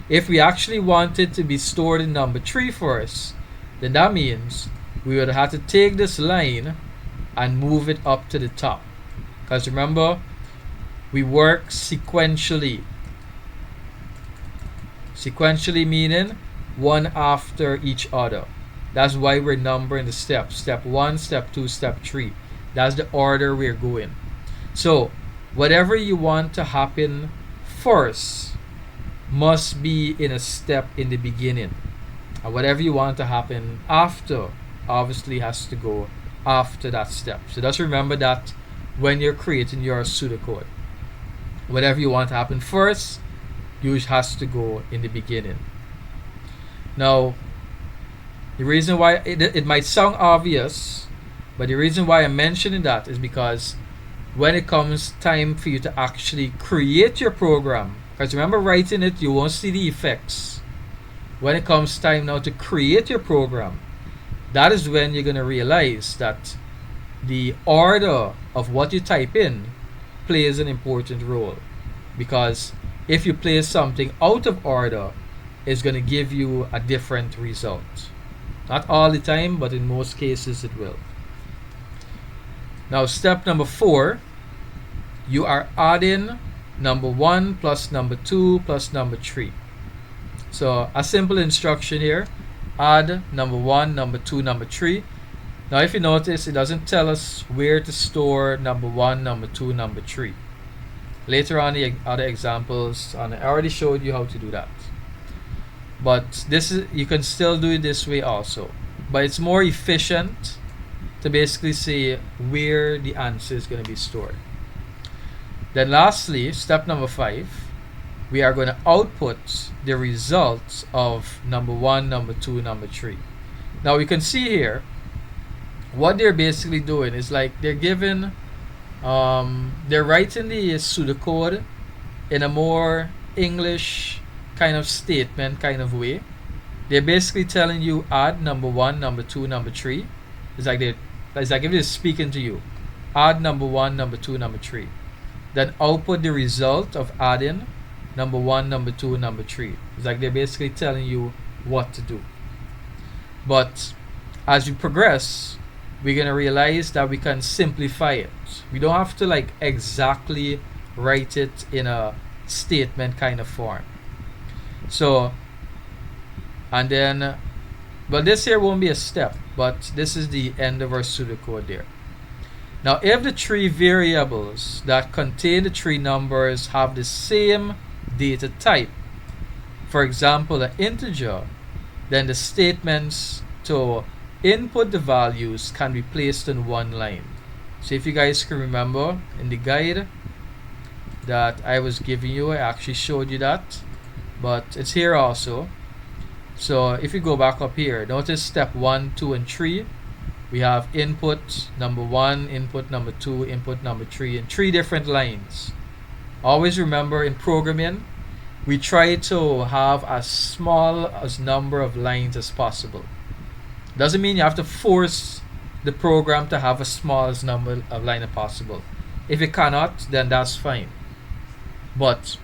If we actually want it to be stored in number 3 first, then that means we would have to take this line and move it up to the top. Because remember, we work sequentially. Sequentially meaning one after each other. That's why we're numbering the steps. Step 1, step 2, step 3. That's the order we're going. So, whatever you want to happen first must be in a step in the beginning. And whatever you want to happen after obviously has to go after that step. So just remember that when you're creating your pseudocode. Whatever you want to happen first, usually has to go in the beginning. Now, the reason why it might sound obvious, but the reason why I'm mentioning that is because when it comes time for you to actually create your program, because remember, writing it, you won't see the effects. When it comes time now to create your program, that is when you're going to realize that the order of what you type in plays an important role. Because if you place something out of order, it's going to give you a different result. Not all the time, but in most cases it will. Now step number 4, you are adding number 1 plus number 2 plus number 3. So a simple instruction here, add number 1, number 2, number 3. Now if you notice, it doesn't tell us where to store number 1, number 2, number 3. Later on, the other examples, and I already showed you how to do that. But this is, you can still do it this way also. But it's more efficient to basically say where the answer is going to be stored. Then lastly, step number 5, we are going to output the results of number 1, number 2, number 3. Now we can see here what they're basically doing is like they're given they're writing the pseudocode in a more English kind of statement kind of way. They're basically telling you add number 1, number 2, number 3. It's like if they're speaking to you. Add number 1, number 2, number 3. Then output the result of adding number 1, number 2, number 3. It's like they're basically telling you what to do. But as we progress, we're going to realize that we can simplify it. We don't have to like exactly write it in a statement kind of form. So, and then, well, this here won't be a step, but this is the end of our pseudocode there. Now, if the 3 variables that contain the 3 numbers have the same data type, for example, an integer, then the statements to input the values can be placed in one line. So if you guys can remember in the guide that I was giving you, I actually showed you that, but it's here also. So if you go back up here, notice step 1, 2, and 3. We have input number 1, input number 2, input number 3 in 3 different lines. Always remember in programming, we try to have as small as number of lines as possible. Doesn't mean you have to force the program to have as small as number of lines as possible. If it cannot, then that's fine. But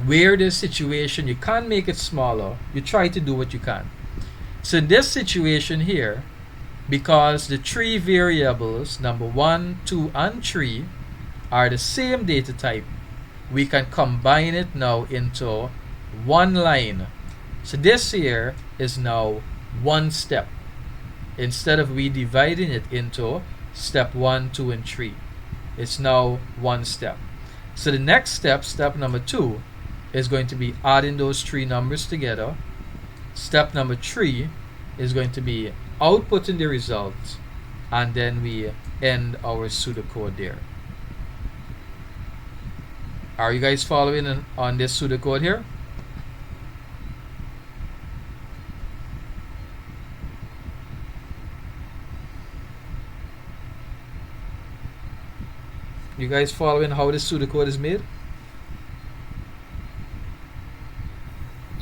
where this situation you can't make it smaller, you try to do what you can. So in this situation here, because the 3 variables, number 1, 2, and 3, are the same data type, we can combine it now into one line. So this here is now one step, instead of we dividing it into step 1, 2, and 3. It's now one step. So the next step, step number 2, is going to be adding those 3 numbers together. Step number 3 is going to be outputting the result, and then we end our pseudocode there. Are you guys following on this pseudocode here? You guys following how this pseudocode is made?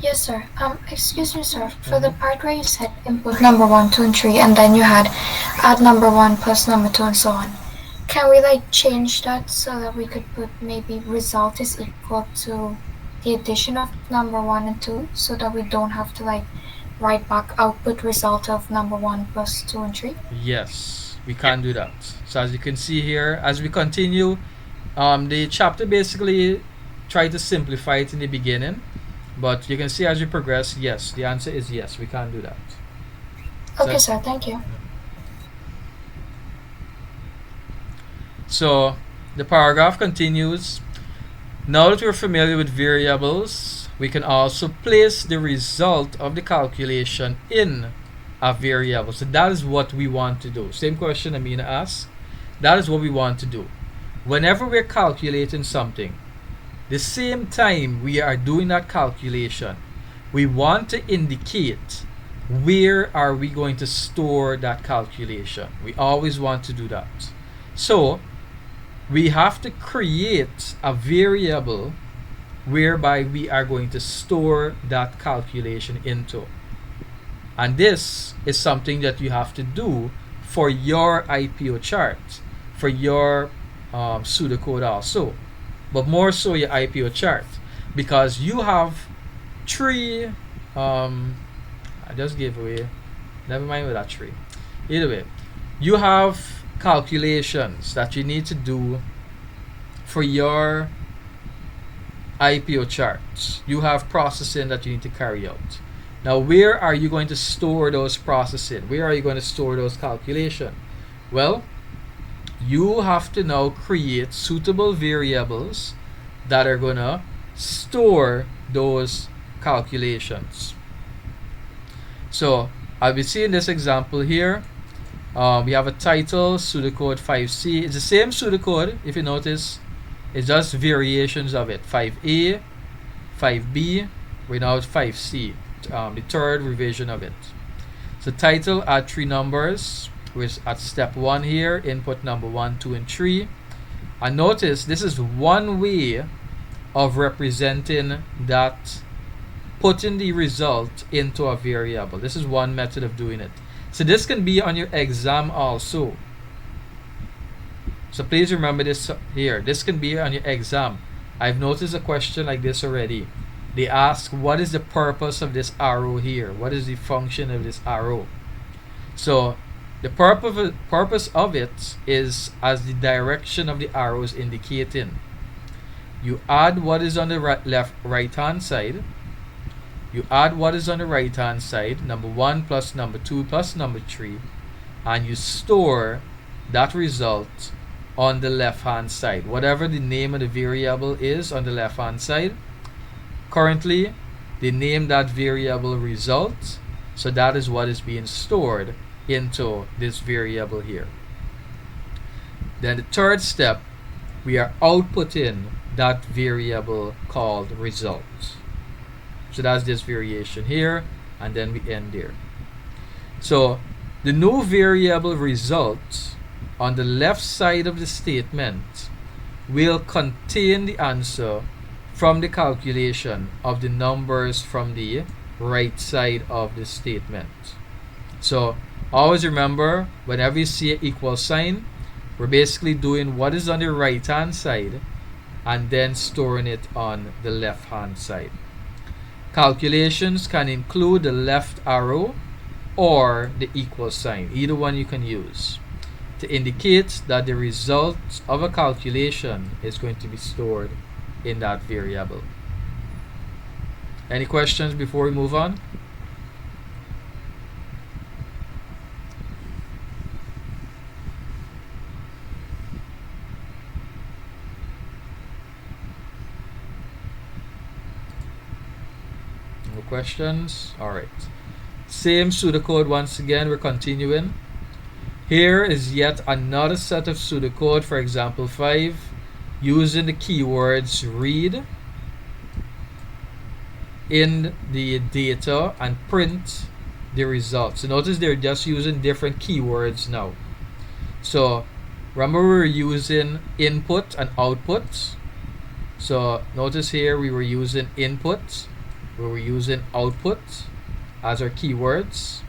Yes, sir. Excuse me, sir. For the part where you said input number 1, 2, and 3, and then you had add number 1 plus number 2 and so on. Can we like change that so that we could put maybe result is equal to the addition of number 1 and 2, so that we don't have to like write back output result of number 1 plus 2 and 3? Yes, we can do that. So as you can see here, as we continue, the chapter basically tried to simplify it in the beginning, but you can see as we progress, yes, the answer is yes, we can do that. Okay, sir, thank you. So the paragraph continues. Now that we're familiar with variables, we can also place the result of the calculation in a variable. So that is what we want to do. Same question Amina asked. That is what we want to do. Whenever we're calculating something, the same time we are doing that calculation, we want to indicate where are we going to store that calculation. We always want to do that. So we have to create a variable whereby we are going to store that calculation into. And this is something that you have to do for your IPO chart, for your pseudocode also, but more so your IPO chart, because you have 3 I just gave away, never mind with that 3. Either way, you have calculations that you need to do for your IPO charts. You have processing that you need to carry out. Now, where are you going to store those processing? Where are you going to store those calculations? Well, you have to now create suitable variables that are going to store those calculations. So, I'll be seeing this example here. We have a title, pseudocode 5C. It's the same pseudocode, if you notice. It's just variations of it. 5A, 5B, we're now at 5C, the third revision of it. So title, add 3 numbers. We're at step 1 here, input number 1, 2, and 3. And notice this is one way of representing that, putting the result into a variable. This is one method of doing it. So this can be on your exam also. So please remember this here. This can be on your exam. I've noticed a question like this already. They ask, what is the purpose of this arrow here? What is the function of this arrow? So the purpose of it is as the direction of the arrow is indicating. You add what is on the right hand side. You add what is on the right hand side, number 1 plus number 2 plus number 3, and you store that result on the left hand side. Whatever the name of the variable is on the left hand side, currently they name that variable result, so that is what is being stored into this variable here. Then the third step, we are outputting that variable called result. So that's this variation here, and then we end there. So the new variable result on the left side of the statement will contain the answer from the calculation of the numbers from the right side of the statement. So always remember, whenever you see an equal sign, we're basically doing what is on the right hand side and then storing it on the left hand side. Calculations can include the left arrow or the equal sign. Either one you can use to indicate that the result of a calculation is going to be stored in that variable. Any questions before we move on? No questions? Alright. Same pseudocode once again, we're continuing. Here is yet another set of pseudocode for example 5, using the keywords read in the data and print the results. So notice they're just using different keywords now. So remember, we were using input and output. So notice here we were using input, we were using output as our keywords.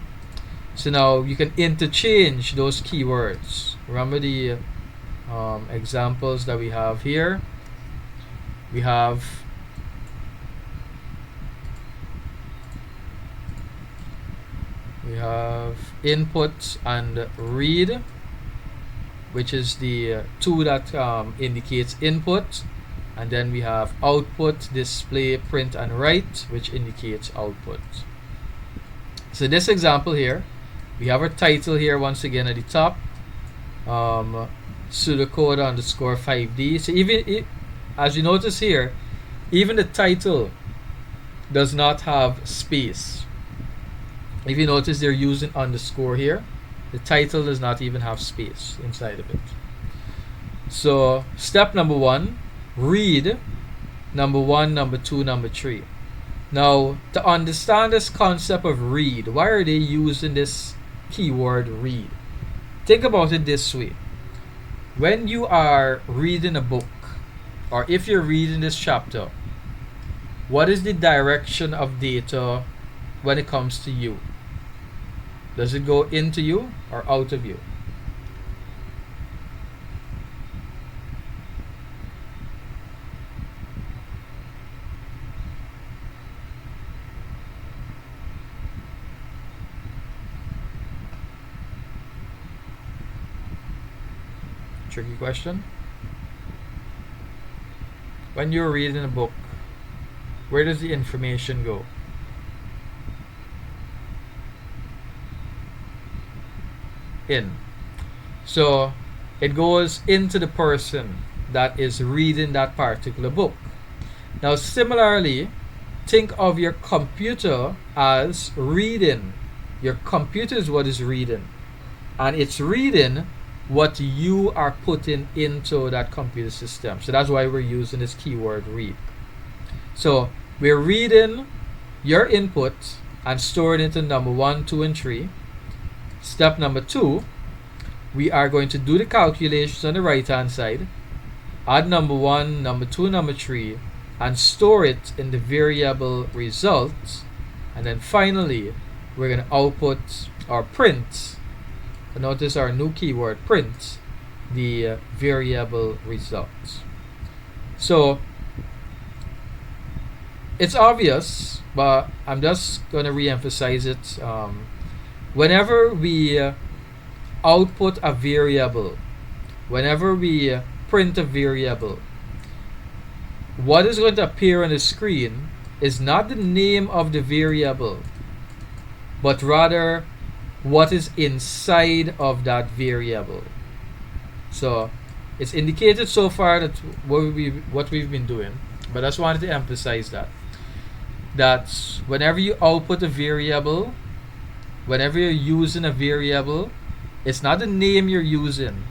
So now you can interchange those keywords. Remember the examples that we have here. We have input and read, which is the two that indicates input, and then we have output, display, print, and write, which indicates output. So this example here, we have our title here once again at the top, pseudocode underscore 5D. So even as you notice here, even the title does not have space. If you notice, they're using underscore here. The title does not even have space inside of it. So step number 1, read number 1, number 2, number 3. Now, to understand this concept of read, why are they using this keyword read? Think about it this way. When you are reading a book, or if you're reading this chapter, what is the direction of data when it comes to you? Does it go into you or out of you? Tricky question. When you're reading a book, where does the information go? In. So it goes into the person that is reading that particular book. Now similarly, think of your computer as reading. Your computer is what is reading, and it's reading what you are putting into that computer system. So that's why we're using this keyword read. So We're reading your input and storing it in number 1, 2, and 3. Step number 2, we are going to do the calculations on the right hand side, add number 1, number 2, number 3, and store it in the variable results. And then finally, we're going to output or print, notice our new keyword, print, the variable results. So it's obvious, but I'm just going to re-emphasize it. Whenever we output a variable, whenever we print a variable, what is going to appear on the screen is not the name of the variable, but rather what is inside of that variable. So it's indicated so far that what we've been doing, but I just wanted to emphasize that whenever you output a variable, whenever you're using a variable, it's not the name you're using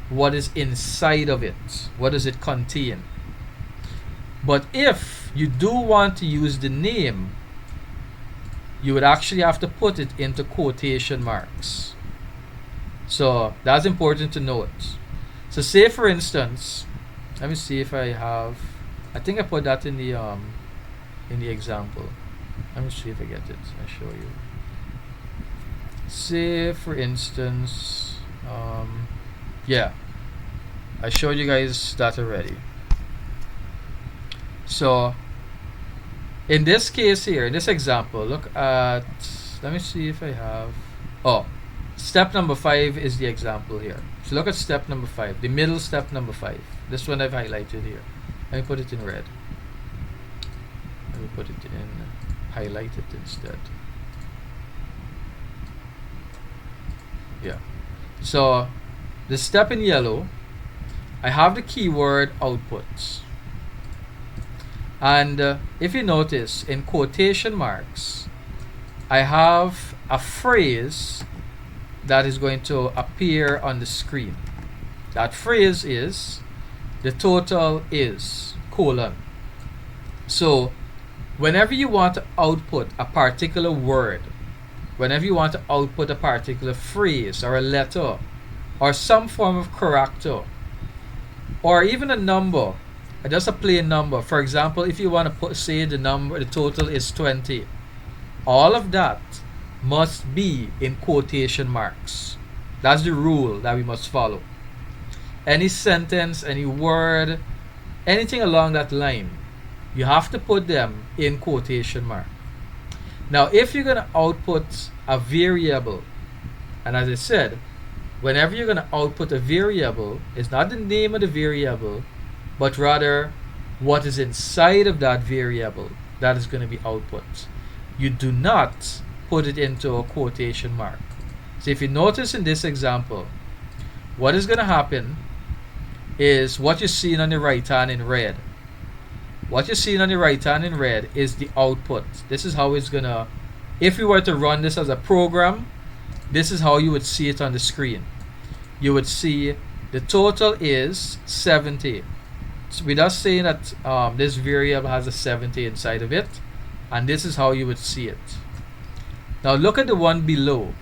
what is inside of it. What does it contain? But if you do want to use the name, you would actually have to put it into quotation marks. So that's important to note. So say for instance, let me see if I have, I think I put that in the example. Let me see if I get it. I'll show you. Say for instance, yeah, I showed you guys that already. So in this case here, in this example, look at, let me see if I have, step number 5 is the example here. So look at step number 5, the middle step number 5. This one I've highlighted here. Let me put it in red. Let me put it in highlighted instead. Yeah. So the step in yellow, I have the keyword outputs. And if you notice, in quotation marks, I have a phrase that is going to appear on the screen. That phrase is, the total is, colon. So whenever you want to output a particular word, whenever you want to output a particular phrase or a letter or some form of character or even a number, just a plain number. For example, if you want to say the number, the total is 20, all of that must be in quotation marks. That's the rule that we must follow. Any sentence, any word, anything along that line, you have to put them in quotation mark. Now if you're going to output a variable, and as I said, whenever you're going to output a variable, it's not the name of the variable, but rather what is inside of that variable that is going to be output. You do not put it into a quotation mark. So if you notice in this example, what is going to happen is what you're seeing on the right hand in red. What you're seeing on the right hand in red is the output. This is how it's going to, if we were to run this as a program, this is how you would see it on the screen. You would see the total is 70. So we're just saying that this variable has a 70 inside of it, and this is how you would see it. Now look at the one below.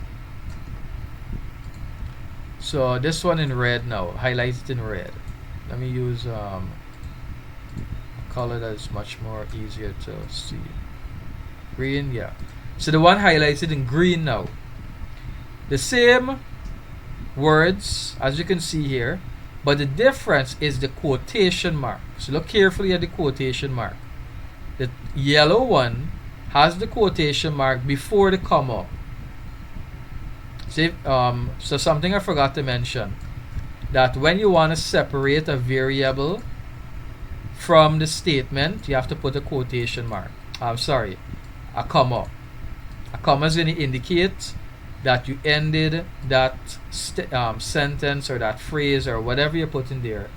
So this one in red now, highlighted in red. Let me use a color that is much more easier to see. Green, yeah. So the one highlighted in green now. The same words as you can see here, but the difference is the quotation mark. So look carefully at the quotation mark. The yellow one has the quotation mark before the comma. See, so something I forgot to mention, that when you want to separate a variable from the statement, you have to put a quotation mark. A comma. A comma is going to indicate that you ended that sentence or that phrase or whatever you put in there,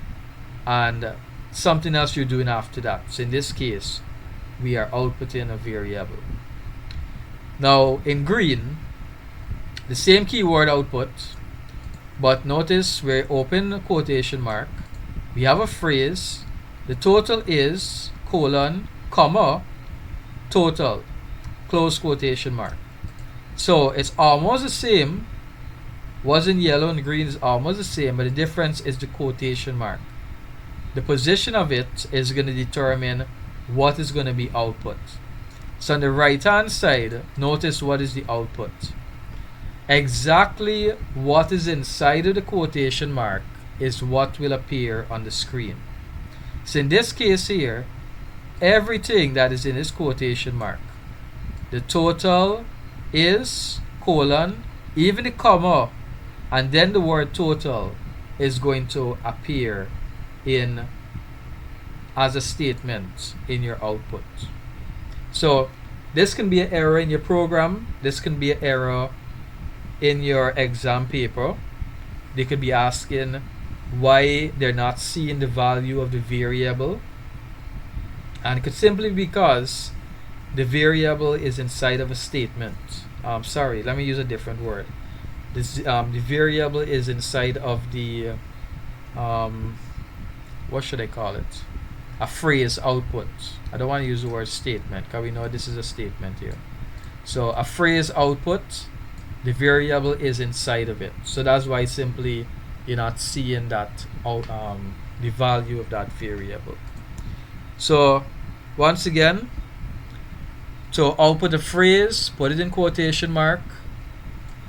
and something else you're doing after that. So in this case, we are outputting a variable. Now in green, the same keyword output, but notice we open a quotation mark, we have a phrase, the total is, colon, comma, total, close quotation mark. So it's almost the same. Was in yellow and green is almost the same, but the difference is the quotation mark. The position of it is going to determine what is going to be output. So on the right hand side, notice what is the output. Exactly what is inside of the quotation mark is what will appear on the screen. So in this case here, everything that is in this quotation mark, the total is colon, even the comma, and then the word total is going to appear in as a statement in your output. So this can be an error in your program. This can be an error in your exam paper. They could be asking why they're not seeing the value of the variable, and it could simply be because the variable is inside of a statement. Sorry, let me use a different word. The variable is inside of the what should I call it? A phrase output. I don't want to use the word statement because we know this is a statement here. So a phrase output, the variable is inside of it. So that's why simply you're not seeing that the value of that variable. So once again, to output a phrase, put it in quotation mark.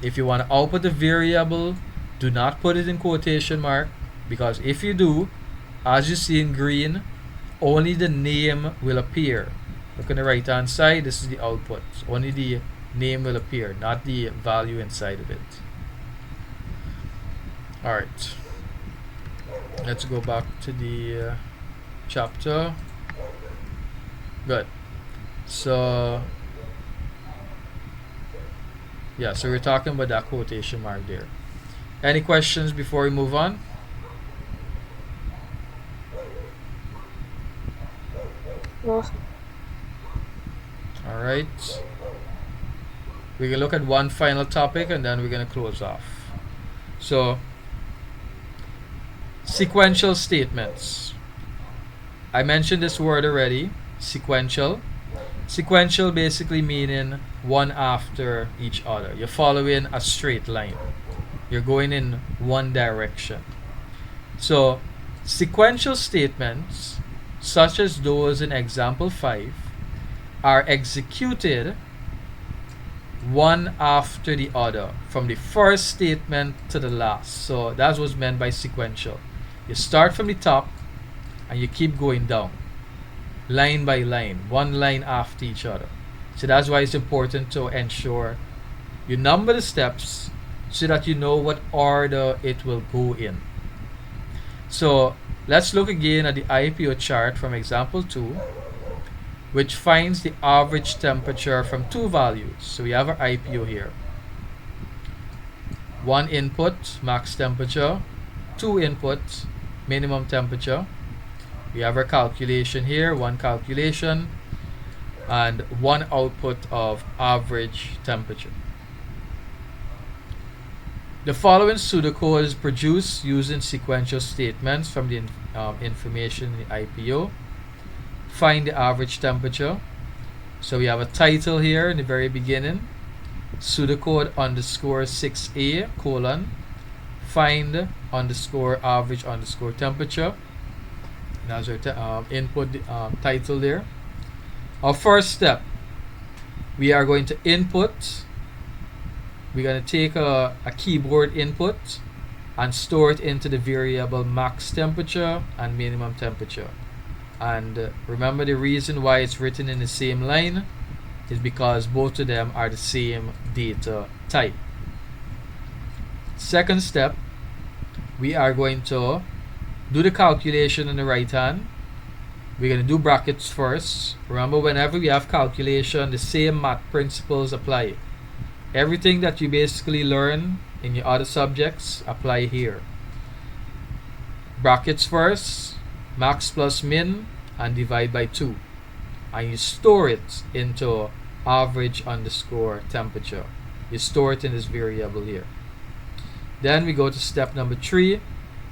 If you want to output a variable, do not put it in quotation mark, because if you do, as you see in green, only the name will appear. Look on the right hand side, this is the output. Only the name will appear, not the value inside of it. Alright, let's go back to the chapter. Good. So yeah, so we're talking about that quotation mark there. Any questions before we move on? No. Alright. We're gonna look at one final topic and then we're gonna close off. So sequential statements. I mentioned this word already, sequential. Sequential basically meaning one after each other. You're following a straight line. You're going in one direction. So sequential statements, such as those in example 5, are executed one after the other, from the first statement to the last. So that's what's meant by sequential. You start from the top and you keep going down, line by line, one line after each other. So that's why it's important to ensure you number the steps so that you know what order it will go in. So let's look again at the IPO chart from example 2, which finds the average temperature from two values. So we have our IPO here. One input, max temperature. Two input, minimum temperature. We have our calculation here, one calculation, and one output of average temperature. The following pseudocode is produced using sequential statements from the information in the IPO. Find the average temperature. So we have a title here in the very beginning, pseudocode underscore 6a colon find underscore average underscore temperature. That's our input title there. Our first step, we are going to input. We're going to take a keyboard input and store it into the variable max temperature and minimum temperature. And remember, the reason why it's written in the same line is because both of them are the same data type. Second step, we are going to do the calculation on the right hand. We're going to do brackets first. Remember, whenever we have calculation, the same math principles apply. Everything that you basically learn in your other subjects apply here. Brackets first, max plus min, and divide by 2. And you store it into average underscore temperature. You store it in this variable here. Then we go to step number 3.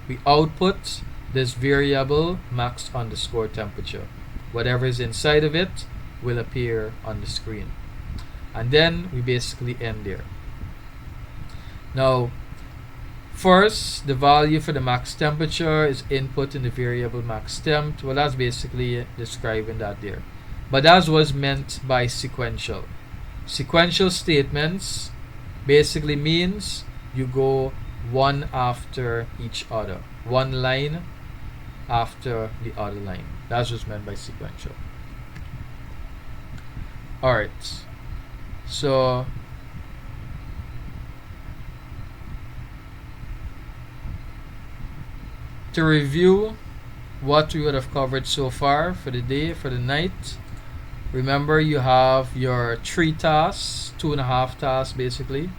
We output this variable max underscore temperature. whatever is inside of it will appear on the screen. And then we basically end there. Now, first, the value for the max temperature is input in the variable max temp. Well, that's basically describing that there. But that was meant by sequential. Sequential statements basically means you go one after each other. One line after the other line. That's what's meant by sequential. Alright. So to review what we would have covered so far for the day, for the night, remember you have your 3 tasks, 2.5 tasks basically,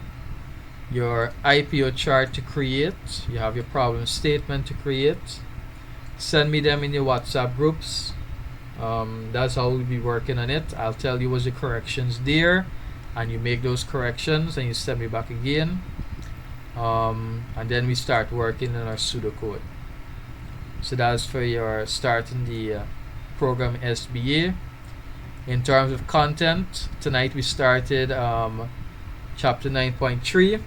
your IPO chart to create, you have your problem statement to create. Send me them in your WhatsApp groups. That's how we'll be working on it. I'll tell you what's the corrections there, and you make those corrections and you send me back again, and then we start working on our pseudocode. So that's for your starting the program SBA. In terms of content, tonight we started chapter 9.3.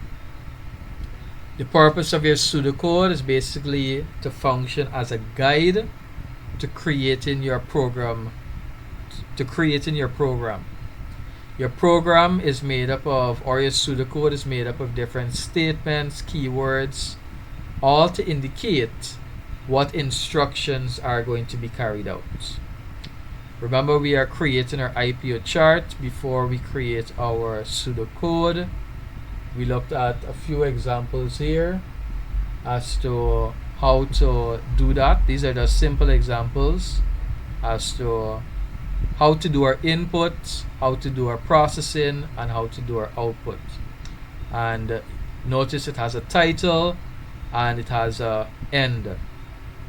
The purpose of your pseudocode is basically to function as a guide to creating your program. Your program is made up of, or your pseudocode is made up of different statements, keywords, all to indicate what instructions are going to be carried out. Remember, we are creating our IPO chart before we create our pseudocode. We looked at a few examples here as to how to do that. These are the simple examples as to how to do our input, how to do our processing, and how to do our output. And notice it has a title and it has a end,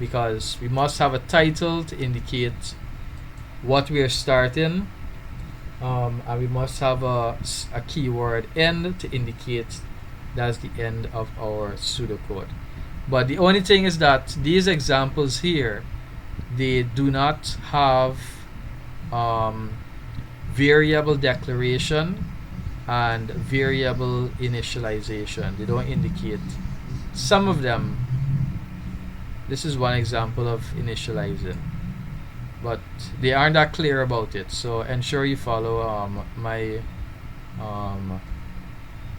because we must have a title to indicate what we are starting, and we must have a keyword end to indicate that's the end of our pseudocode. But the only thing is that these examples here, they do not have variable declaration and variable initialization. They don't indicate. Some of them, this is one example of initializing, but they aren't that clear about it. So ensure you follow my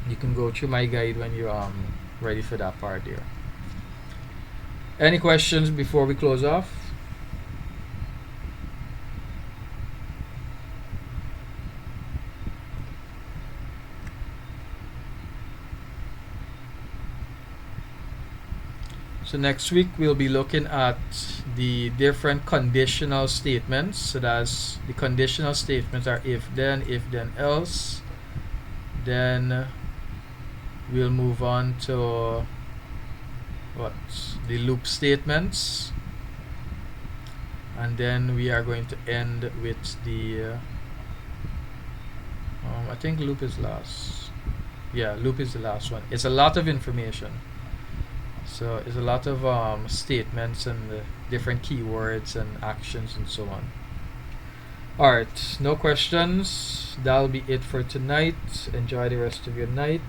you can go through my guide when you're ready for that part there. Any questions before we close off? So next week we'll be looking at the different conditional statements. So that's the conditional statements are if then else. Then we'll move on to the loop statements, and then we are going to end with the I think loop is last. Yeah, loop is the last one. It's a lot of information. So it's a lot of statements and different keywords and actions and so on. Alright, no questions. That'll be it for tonight. Enjoy the rest of your night.